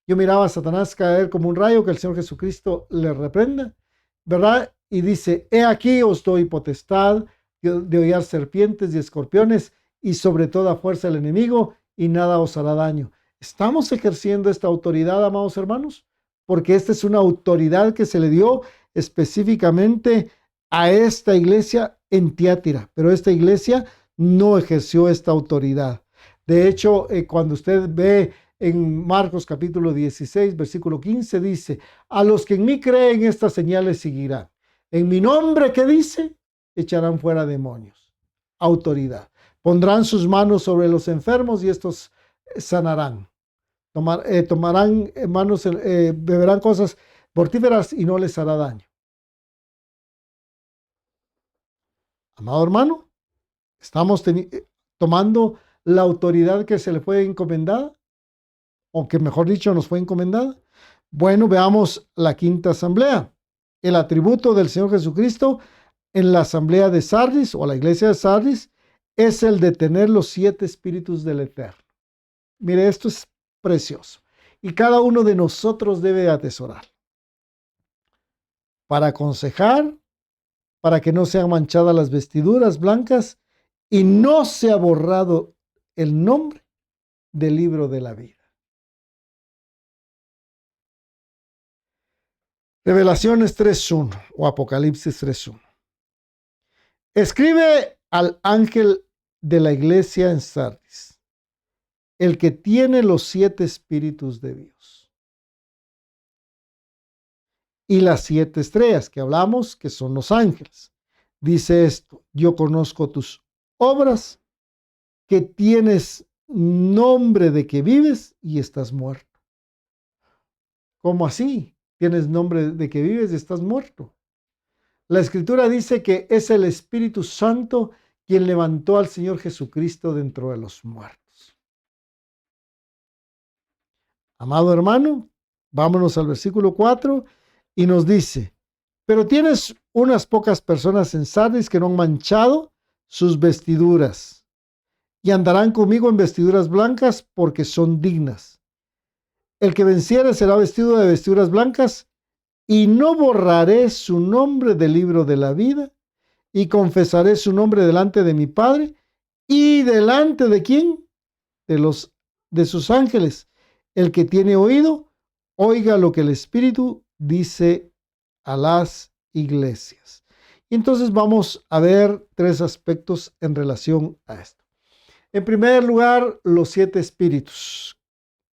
yo miraba a Satanás caer como un rayo, que el Señor Jesucristo le reprenda, ¿verdad? Y dice: he aquí os doy potestad de hollar serpientes y escorpiones y sobre toda fuerza del enemigo, y nada os hará daño. ¿Estamos ejerciendo esta autoridad, amados hermanos? Porque esta es una autoridad que se le dio específicamente a esta iglesia en Tiatira, pero esta iglesia no ejerció esta autoridad. De hecho, cuando usted ve en Marcos capítulo 16, versículo 15, dice: a los que en mí creen, estas señales seguirán. En mi nombre, ¿qué dice? Echarán fuera demonios. Autoridad. Pondrán sus manos sobre los enfermos y estos sanarán. Tomarán manos, beberán cosas mortíferas y no les hará daño. Amado hermano, ¿estamos tomando la autoridad que se le fue encomendada? O que mejor dicho nos fue encomendada. Bueno, veamos la quinta asamblea. El atributo del Señor Jesucristo en la asamblea de Sardis o la iglesia de Sardis es el de tener los 7 espíritus del Eterno. Mire, esto es precioso. Y cada uno de nosotros debe atesorar para aconsejar, para que no sean manchadas las vestiduras blancas y no sea borrado el nombre del libro de la vida. Revelaciones 3.1 o Apocalipsis 3.1. Escribe al ángel de la iglesia en Sardis, el que tiene los 7 espíritus de Dios y las 7 estrellas que hablamos, que son los ángeles. Dice esto: yo conozco tus obras, que tienes nombre de que vives y estás muerto. ¿Cómo así? Tienes nombre de que vives y estás muerto. La Escritura dice que es el Espíritu Santo quien levantó al Señor Jesucristo de entre los muertos. Amado hermano, vámonos al versículo 4 y nos dice: pero tienes unas pocas personas en Sardis que no han manchado sus vestiduras y andarán conmigo en vestiduras blancas porque son dignas. El que venciere será vestido de vestiduras blancas, y no borraré su nombre del libro de la vida, y confesaré su nombre delante de mi Padre y delante de ¿quién? De sus ángeles. El que tiene oído, oiga lo que el Espíritu dice a las iglesias. Y entonces vamos a ver 3 aspectos en relación a esto. En primer lugar, los 7 espíritus,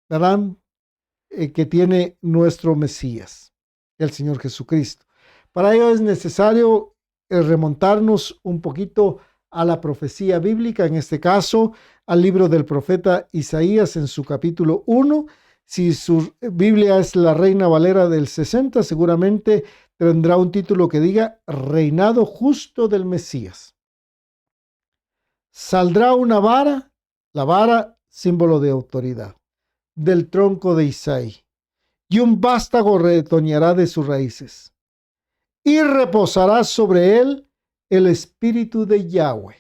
¿verdad? Que tiene nuestro Mesías, el Señor Jesucristo. Para ello es necesario remontarnos un poquito a la profecía bíblica, en este caso al libro del profeta Isaías en su capítulo 1. Si su Biblia es la Reina Valera del 60, seguramente tendrá un título que diga Reinado justo del Mesías. Saldrá una vara, la vara símbolo de autoridad, del tronco de Isaí, y un vástago retoñará de sus raíces, y reposará sobre él el espíritu de Yahweh,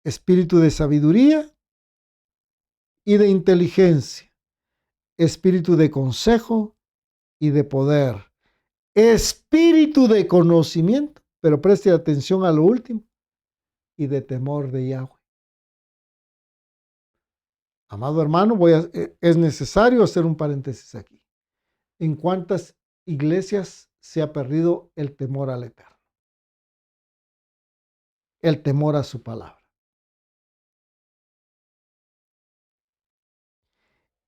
espíritu de sabiduría y de inteligencia, espíritu de consejo y de poder, espíritu de conocimiento, pero preste atención a lo último, y de temor de Yahweh. Amado hermano, es necesario hacer un paréntesis aquí. ¿En cuántas iglesias se ha perdido el temor al Eterno? El temor a su palabra.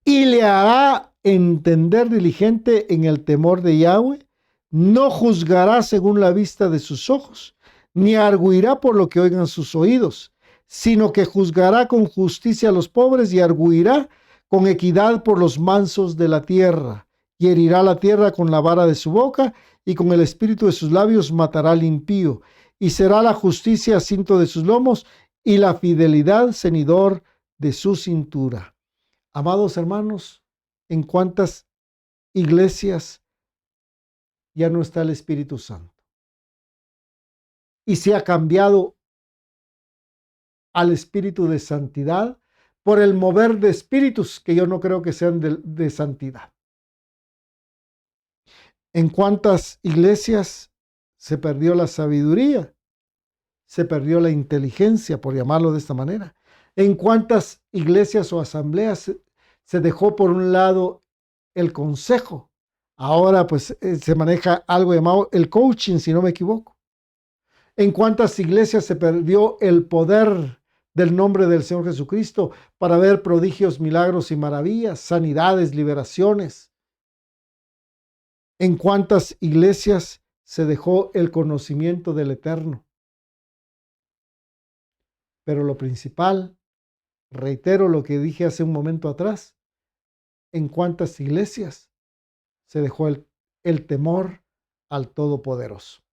Y le hará entender diligente en el temor de Yahweh, no juzgará según la vista de sus ojos, ni arguirá por lo que oigan sus oídos, sino que juzgará con justicia a los pobres y arguirá con equidad por los mansos de la tierra, y herirá la tierra con la vara de su boca, y con el espíritu de sus labios matará al impío, y será la justicia cinto de sus lomos, y la fidelidad cenidor de su cintura. Amados hermanos, ¿en cuántas iglesias ya no está el Espíritu Santo? Y se ha cambiado al espíritu de santidad por el mover de espíritus que yo no creo que sean de santidad. ¿En cuántas iglesias se perdió la sabiduría? Se perdió la inteligencia, por llamarlo de esta manera. ¿En cuántas iglesias o asambleas se dejó por un lado el consejo? Ahora pues se maneja algo llamado el coaching, si no me equivoco. ¿En cuántas iglesias se perdió el poder del nombre del Señor Jesucristo para ver prodigios, milagros y maravillas, sanidades, liberaciones? ¿En cuántas iglesias se dejó el conocimiento del Eterno? Pero lo principal, reitero lo que dije hace un momento atrás, ¿en cuántas iglesias se dejó el temor al Todopoderoso?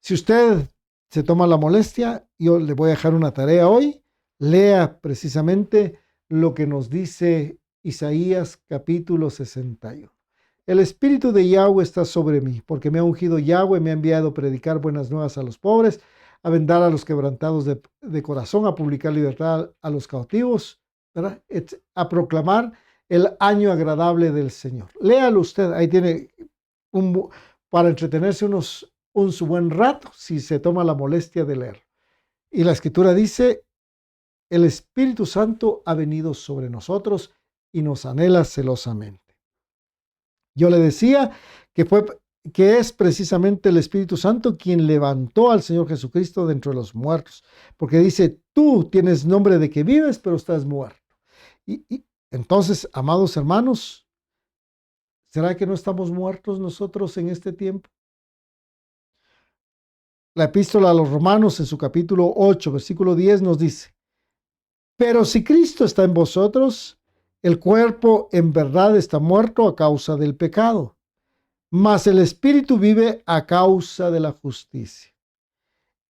Si usted se toma la molestia, yo le voy a dejar una tarea hoy. Lea precisamente lo que nos dice Isaías capítulo 61. el Espíritu de Yahweh está sobre mí, porque me ha ungido Yahweh, me ha enviado a predicar buenas nuevas a los pobres, a vendar a los quebrantados de corazón, a publicar libertad a los cautivos, ¿verdad? A proclamar el año agradable del Señor. Léalo usted, ahí tiene para entretenerse un su buen rato, si se toma la molestia de leerlo. Y la Escritura dice, el Espíritu Santo ha venido sobre nosotros y nos anhela celosamente. Yo le decía que es precisamente el Espíritu Santo quien levantó al Señor Jesucristo de entre los muertos, porque dice, tú tienes nombre de que vives, pero estás muerto. Y entonces, amados hermanos, ¿será que no estamos muertos nosotros en este tiempo? La epístola a los Romanos en su capítulo 8, versículo 10 nos dice, pero si Cristo está en vosotros, el cuerpo en verdad está muerto a causa del pecado, mas el Espíritu vive a causa de la justicia.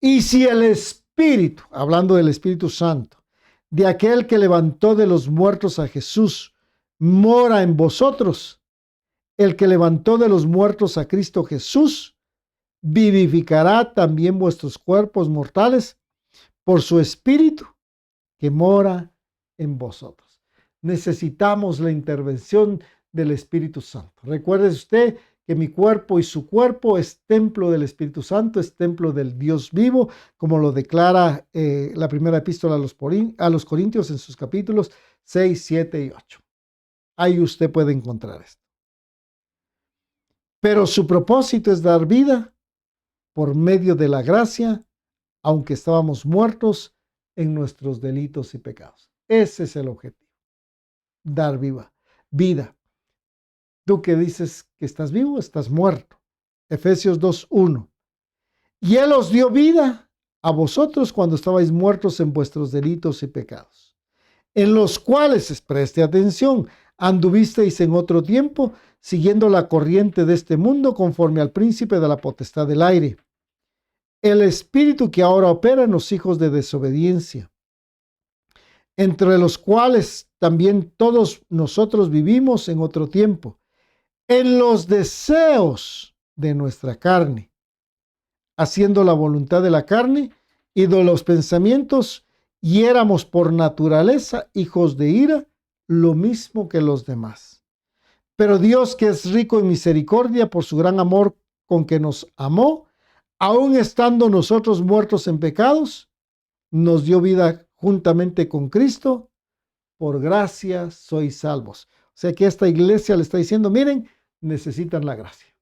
Y si el Espíritu, hablando del Espíritu Santo, de aquel que levantó de los muertos a Jesús, mora en vosotros, el que levantó de los muertos a Cristo Jesús, vivificará también vuestros cuerpos mortales por su Espíritu que mora en vosotros. Necesitamos la intervención del Espíritu Santo. Recuerde usted que mi cuerpo y su cuerpo es templo del Espíritu Santo, es templo del Dios vivo, como lo declara la primera epístola a los Corintios en sus capítulos 6, 7 y 8. Ahí usted puede encontrar esto. Pero su propósito es dar vida por medio de la gracia, aunque estábamos muertos en nuestros delitos y pecados. Ese es el objetivo, dar vida. Tú que dices que estás vivo, estás muerto. Efesios 2:1. Y Él os dio vida a vosotros cuando estabais muertos en vuestros delitos y pecados, en los cuales, preste atención, anduvisteis en otro tiempo, siguiendo la corriente de este mundo conforme al príncipe de la potestad del aire, el espíritu que ahora opera en los hijos de desobediencia, entre los cuales también todos nosotros vivimos en otro tiempo, en los deseos de nuestra carne, haciendo la voluntad de la carne y de los pensamientos, y éramos por naturaleza hijos de ira, lo mismo que los demás. Pero Dios, que es rico en misericordia por su gran amor con que nos amó, aun estando nosotros muertos en pecados, nos dio vida juntamente con Cristo. Por gracia sois salvos. O sea que esta iglesia le está diciendo, miren, necesitan la gracia.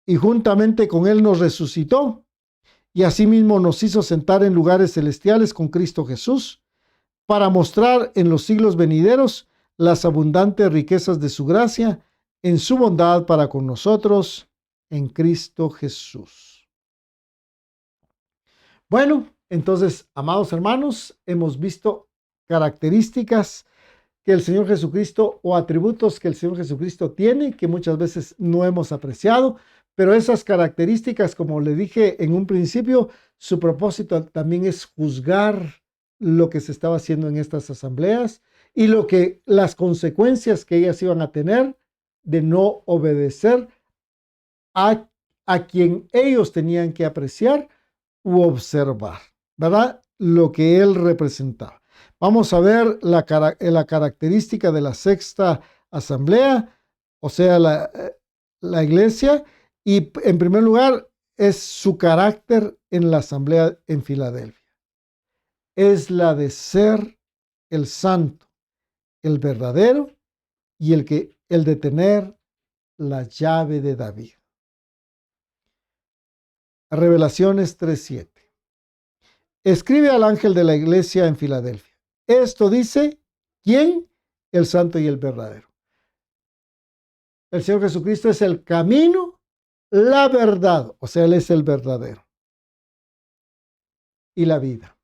Y juntamente con Él nos resucitó, y asimismo nos hizo sentar en lugares celestiales con Cristo Jesús, para mostrar en los siglos venideros las abundantes riquezas de su gracia en su bondad para con nosotros en Cristo Jesús. Bueno, entonces, amados hermanos, hemos visto características que el Señor Jesucristo o atributos que el Señor Jesucristo tiene, que muchas veces no hemos apreciado, pero esas características, como le dije en un principio, su propósito también es juzgar lo que se estaba haciendo en estas asambleas y las consecuencias que ellas iban a tener de no obedecer a quien ellos tenían que apreciar u observar, ¿verdad? Lo que él representaba. Vamos a ver la característica de la sexta asamblea, o sea, la iglesia, y en primer lugar es su carácter en la asamblea en Filadelfia. Es la de ser el santo, el verdadero y el de tener la llave de David. Revelaciones 3:7. Escribe al ángel de la iglesia en Filadelfia. Esto dice, ¿quién? El santo y el verdadero. El Señor Jesucristo es el camino, la verdad, o sea, Él es el verdadero, y la vida.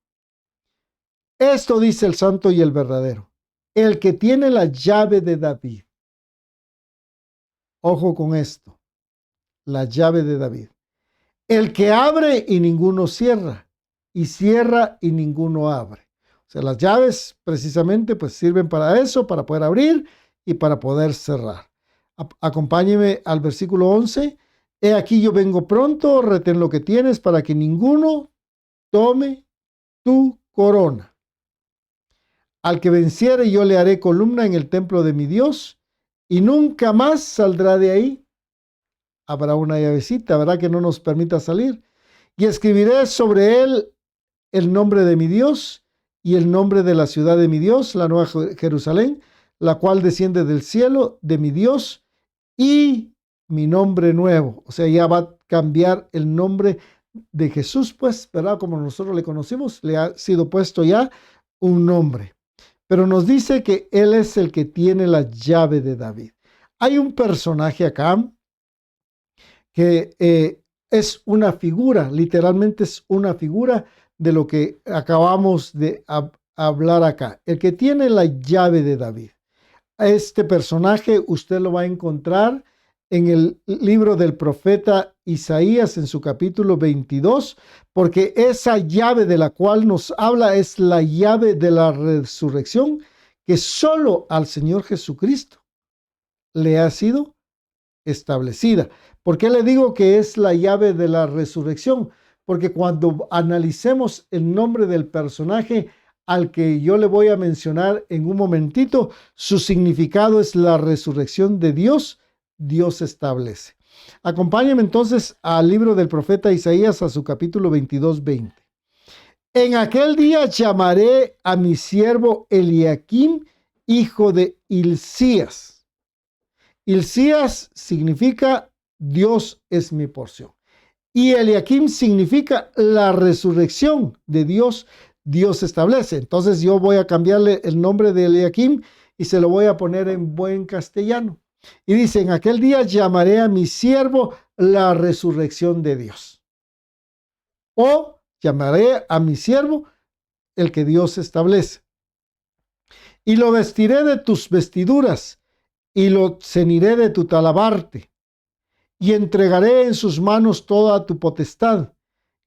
Esto dice el santo y el verdadero, el que tiene la llave de David. Ojo con esto, la llave de David. El que abre y ninguno cierra, y cierra y ninguno abre. O sea, las llaves precisamente pues sirven para eso, para poder abrir y para poder cerrar. Acompáñeme al versículo 11. He aquí yo vengo pronto, retén lo que tienes para que ninguno tome tu corona. Al que venciere yo le haré columna en el templo de mi Dios y nunca más saldrá de ahí. Habrá una llavecita, ¿verdad? Que no nos permita salir. Y escribiré sobre él el nombre de mi Dios y el nombre de la ciudad de mi Dios, la nueva Jerusalén, la cual desciende del cielo de mi Dios, y mi nombre nuevo. O sea, ya va a cambiar el nombre de Jesús, pues, ¿verdad? Como nosotros le conocimos, le ha sido puesto ya un nombre. Pero nos dice que Él es el que tiene la llave de David. Hay un personaje acá que es una figura, literalmente es una figura de lo que acabamos de hablar acá. El que tiene la llave de David. Este personaje usted lo va a encontrar en el libro del profeta Isaías en su capítulo 22, porque esa llave de la cual nos habla es la llave de la resurrección que solo al Señor Jesucristo le ha sido establecida. ¿Por qué le digo que es la llave de la resurrección? Porque cuando analicemos el nombre del personaje al que yo le voy a mencionar en un momentito, su significado es la resurrección de Dios. Dios establece. Acompáñenme entonces al libro del profeta Isaías, a su capítulo 22, 20. En aquel día llamaré a mi siervo Eliaquim, hijo de Hilcías. Hilcías significa Dios es mi porción. Y Eliaquim significa la resurrección de Dios. Dios establece. Entonces yo voy a cambiarle el nombre de Eliaquim y se lo voy a poner en buen castellano. Y dice, en aquel día llamaré a mi siervo la resurrección de Dios. O llamaré a mi siervo el que Dios establece. Y lo vestiré de tus vestiduras y lo ceniré de tu talabarte. Y entregaré en sus manos toda tu potestad.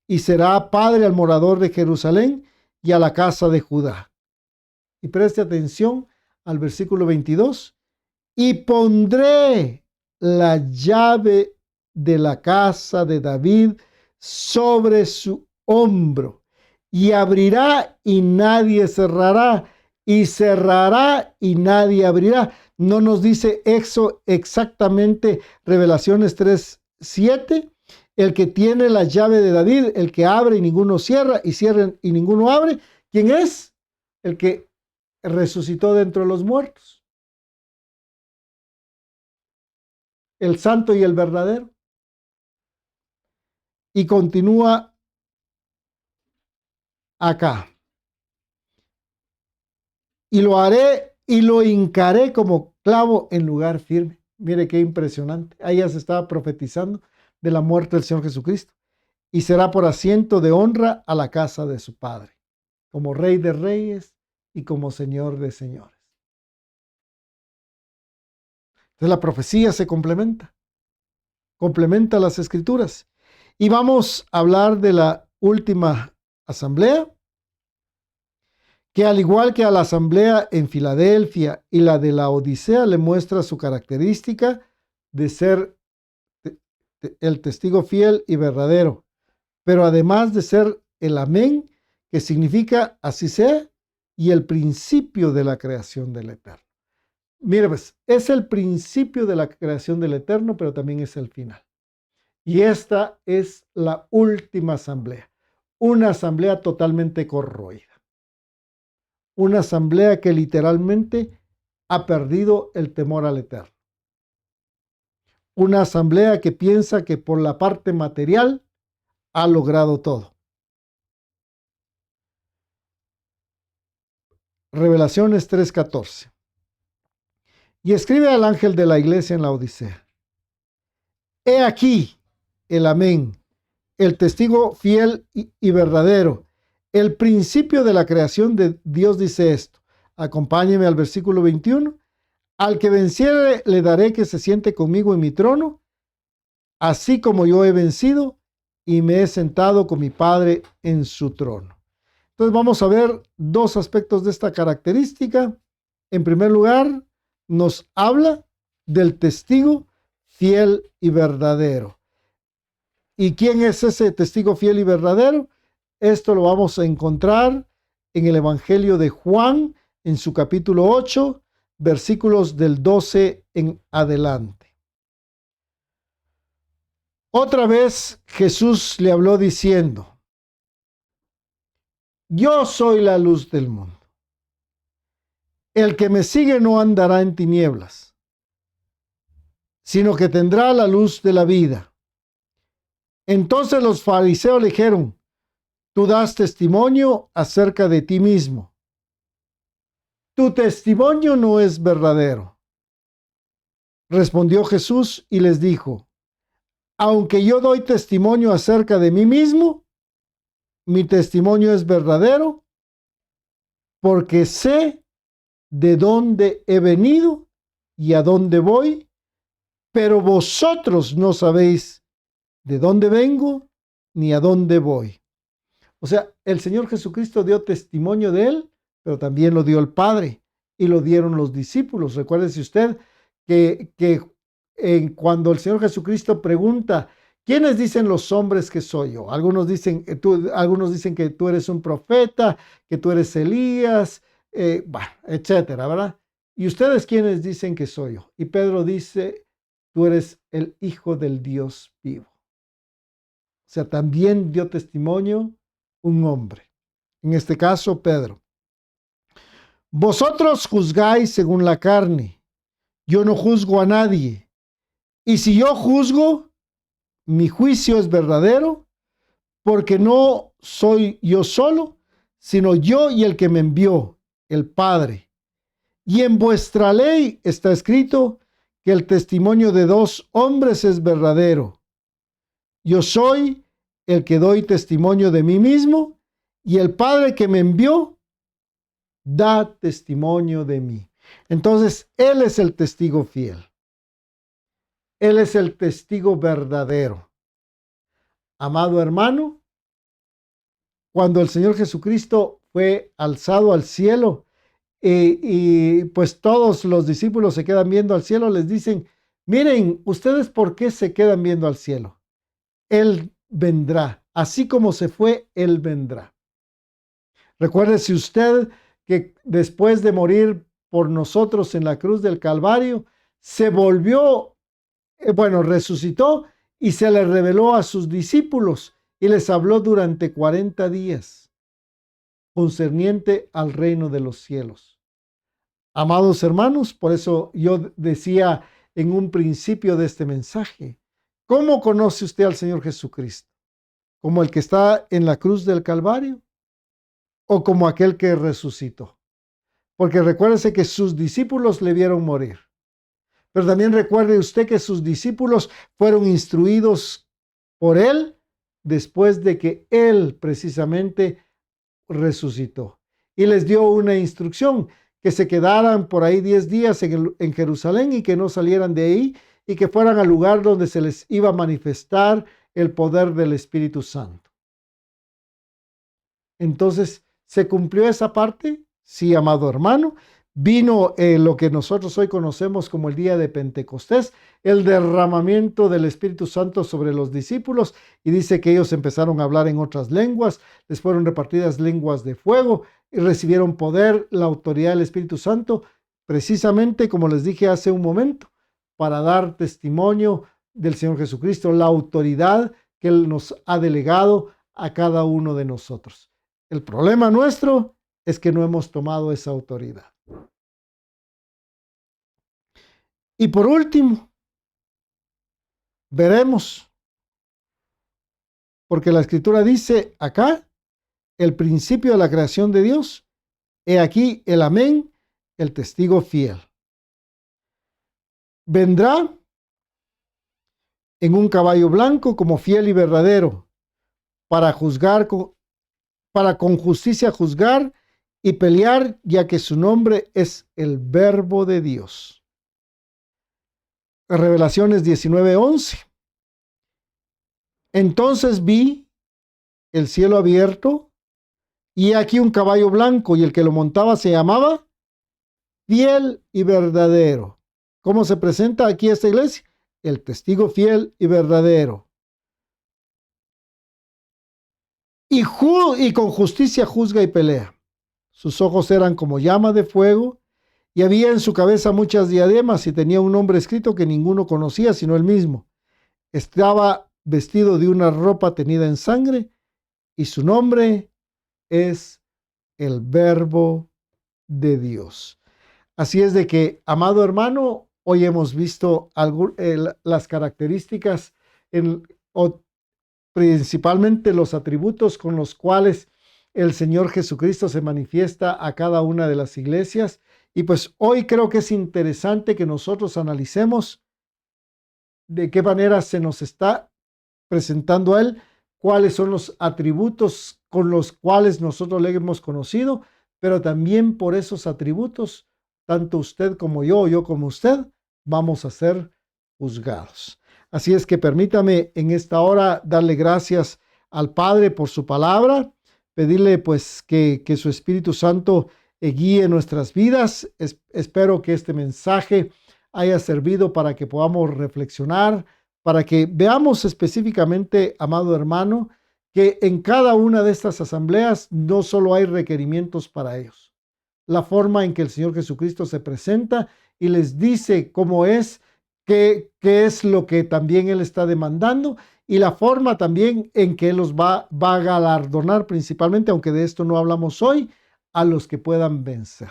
Y será padre al morador de Jerusalén y a la casa de Judá. Y preste atención al versículo 22. Y pondré la llave de la casa de David sobre su hombro, y abrirá y nadie cerrará, y cerrará y nadie abrirá. No nos dice eso exactamente Revelaciones 3:7. El que tiene la llave de David, el que abre y ninguno cierra, y cierra y ninguno abre. ¿Quién es? El que resucitó de entre los muertos. El santo y el verdadero. Y continúa acá. Y lo haré y lo hincaré como clavo en lugar firme. Mire qué impresionante. Ahí ya se estaba profetizando de la muerte del Señor Jesucristo. Y será por asiento de honra a la casa de su Padre, como Rey de Reyes y como Señor de Señores. Entonces la profecía se complementa las escrituras. Y vamos a hablar de la última asamblea, que al igual que a la asamblea en Filadelfia y la de la Odisea, le muestra su característica de ser el testigo fiel y verdadero, pero además de ser el amén, que significa así sea, y el principio de la creación del Eterno. Mire, pues, es el principio de la creación del Eterno, pero también es el final. Y esta es la última asamblea, una asamblea totalmente corroída. Una asamblea que literalmente ha perdido el temor al Eterno. Una asamblea que piensa que por la parte material ha logrado todo. Revelaciones 3:14. Y escribe al ángel de la iglesia en la Odisea. He aquí el amén, el testigo fiel y verdadero, el principio de la creación de Dios dice esto. Acompáñeme al versículo 21. Al que venciere le daré que se siente conmigo en mi trono, así como yo he vencido y me he sentado con mi Padre en su trono. Entonces vamos a ver dos aspectos de esta característica. En primer lugar, nos habla del testigo fiel y verdadero. ¿Y quién es ese testigo fiel y verdadero? Esto lo vamos a encontrar en el Evangelio de Juan, en su capítulo 8, versículos del 12 en adelante. Otra vez Jesús le habló diciendo: Yo soy la luz del mundo. El que me sigue no andará en tinieblas, sino que tendrá la luz de la vida. Entonces los fariseos le dijeron: Tú das testimonio acerca de ti mismo. Tu testimonio no es verdadero. Respondió Jesús y les dijo: Aunque yo doy testimonio acerca de mí mismo, mi testimonio es verdadero, porque sé de dónde he venido y a dónde voy, pero vosotros no sabéis de dónde vengo ni a dónde voy. O sea, el Señor Jesucristo dio testimonio de él, pero también lo dio el Padre y lo dieron los discípulos. Recuérdese usted que cuando el Señor Jesucristo pregunta: ¿quiénes dicen los hombres que soy yo? Algunos dicen que tú eres un profeta, que tú eres Elías, etcétera, ¿verdad? ¿Y ustedes quiénes dicen que soy yo? Y Pedro dice: tú eres el Hijo del Dios vivo. O sea, también dio testimonio un hombre, en este caso Pedro. Vosotros juzgáis según la carne, yo no juzgo a nadie. Y si yo juzgo, mi juicio es verdadero, porque no soy yo solo, sino yo y el que me envió, el Padre. Y en vuestra ley está escrito que el testimonio de dos hombres es verdadero. Yo soy el que doy testimonio de mí mismo, y el Padre que me envió da testimonio de mí. Entonces, Él es el testigo fiel. Él es el testigo verdadero. Amado hermano, cuando el Señor Jesucristo fue alzado al cielo, y pues todos los discípulos se quedan viendo al cielo, les dicen: miren, ¿ustedes por qué se quedan viendo al cielo? Él vendrá, así como se fue, Él vendrá. Recuérdese usted que después de morir por nosotros en la cruz del Calvario, se volvió, resucitó y se le reveló a sus discípulos y les habló durante 40 días concerniente al reino de los cielos. Amados hermanos, por eso yo decía en un principio de este mensaje: ¿cómo conoce usted al Señor Jesucristo? ¿Como el que está en la cruz del Calvario o como aquel que resucitó? Porque recuérdese que sus discípulos le vieron morir. Pero también recuerde usted que sus discípulos fueron instruidos por él después de que él precisamente resucitó. Y les dio una instrucción: que se quedaran por ahí 10 días en Jerusalén y que no salieran de ahí y que fueran al lugar donde se les iba a manifestar el poder del Espíritu Santo. Entonces, ¿se cumplió esa parte? Sí, amado hermano. Vino lo que nosotros hoy conocemos como el día de Pentecostés, el derramamiento del Espíritu Santo sobre los discípulos, y dice que ellos empezaron a hablar en otras lenguas, les fueron repartidas lenguas de fuego y recibieron poder, la autoridad del Espíritu Santo, precisamente como les dije hace un momento, para dar testimonio del Señor Jesucristo, la autoridad que Él nos ha delegado a cada uno de nosotros. El problema nuestro es que no hemos tomado esa autoridad. Y por último, veremos, porque la Escritura dice acá, el principio de la creación de Dios, he aquí el amén, el testigo fiel. Vendrá en un caballo blanco como fiel y verdadero, para juzgar, para con justicia juzgar y pelear, ya que su nombre es el Verbo de Dios. Revelaciones 19:11. Entonces vi el cielo abierto y aquí un caballo blanco, y el que lo montaba se llamaba Fiel y Verdadero. ¿Cómo se presenta aquí esta iglesia? El testigo fiel y verdadero. Y con justicia juzga y pelea. Sus ojos eran como llama de fuego, y había en su cabeza muchas diademas, y tenía un nombre escrito que ninguno conocía sino él mismo. Estaba vestido de una ropa tenida en sangre, y su nombre es el Verbo de Dios. Así es de que, amado hermano, hoy hemos visto las características, o principalmente los atributos con los cuales el Señor Jesucristo se manifiesta a cada una de las iglesias. Y pues hoy creo que es interesante que nosotros analicemos de qué manera se nos está presentando a Él, cuáles son los atributos con los cuales nosotros le hemos conocido, pero también por esos atributos, tanto usted como yo como usted, vamos a ser juzgados. Así es que permítame en esta hora darle gracias al Padre por su palabra, pedirle pues que su Espíritu Santo guíe nuestras vidas. Espero que este mensaje haya servido para que podamos reflexionar, para que veamos específicamente, amado hermano, que en cada una de estas asambleas no solo hay requerimientos para ellos. La forma en que el Señor Jesucristo se presenta y les dice cómo es, qué es lo que también Él está demandando, y la forma también en que Él los va a galardonar principalmente, aunque de esto no hablamos hoy, a los que puedan vencer.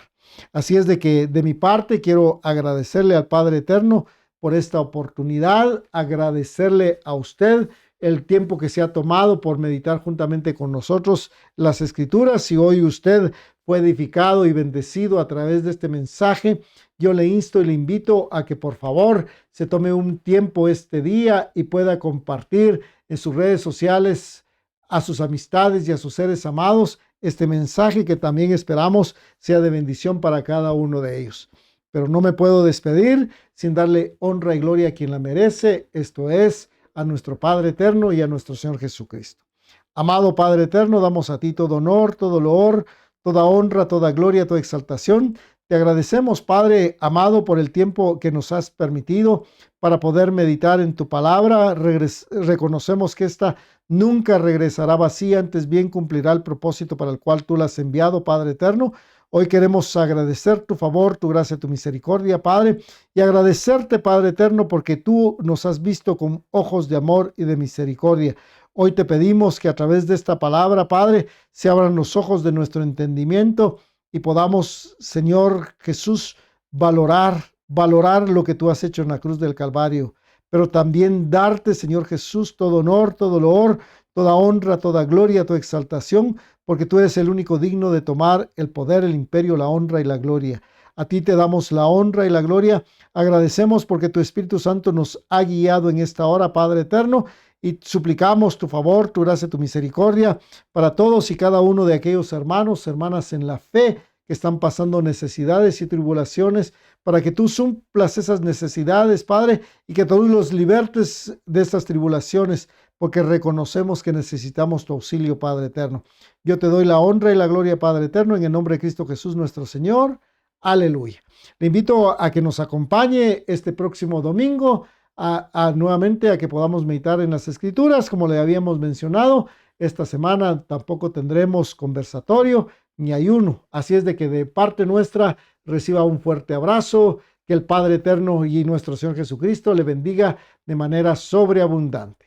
Así es de que de mi parte quiero agradecerle al Padre Eterno por esta oportunidad, agradecerle a usted el tiempo que se ha tomado por meditar juntamente con nosotros las Escrituras. Si hoy usted fue edificado y bendecido a través de este mensaje, yo le insto y le invito a que por favor se tome un tiempo este día y pueda compartir en sus redes sociales a sus amistades y a sus seres amados este mensaje, que también esperamos sea de bendición para cada uno de ellos. Pero no me puedo despedir sin darle honra y gloria a quien la merece, esto es, a nuestro Padre Eterno y a nuestro Señor Jesucristo. Amado Padre Eterno, damos a ti todo honor, todo loor, toda honra, toda gloria, toda exaltación. Te agradecemos, Padre amado, por el tiempo que nos has permitido para poder meditar en tu palabra. Reconocemos que esta nunca regresará vacía, antes bien cumplirá el propósito para el cual tú la has enviado, Padre eterno. Hoy queremos agradecer tu favor, tu gracia, tu misericordia, Padre, y agradecerte, Padre eterno, porque tú nos has visto con ojos de amor y de misericordia. Hoy te pedimos que a través de esta palabra, Padre, se abran los ojos de nuestro entendimiento y podamos, Señor Jesús, valorar lo que tú has hecho en la cruz del Calvario, pero también darte, Señor Jesús, todo honor, todo loor, toda honra, toda gloria, toda exaltación, porque tú eres el único digno de tomar el poder, el imperio, la honra y la gloria. A ti te damos la honra y la gloria. Agradecemos porque tu Espíritu Santo nos ha guiado en esta hora, Padre eterno, y suplicamos tu favor, tu gracia, tu misericordia para todos y cada uno de aquellos hermanos, hermanas en la fe que están pasando necesidades y tribulaciones, para que tú suplas esas necesidades, Padre, y que tú los libertes de estas tribulaciones, porque reconocemos que necesitamos tu auxilio, Padre eterno. Yo te doy la honra y la gloria, Padre eterno, en el nombre de Cristo Jesús nuestro Señor. Aleluya. Le invito a que nos acompañe este próximo domingo, nuevamente a que podamos meditar en las Escrituras, como le habíamos mencionado. Esta semana tampoco tendremos conversatorio ni ayuno. Así es de que de parte nuestra reciba un fuerte abrazo, que el Padre eterno y nuestro Señor Jesucristo le bendiga de manera sobreabundante.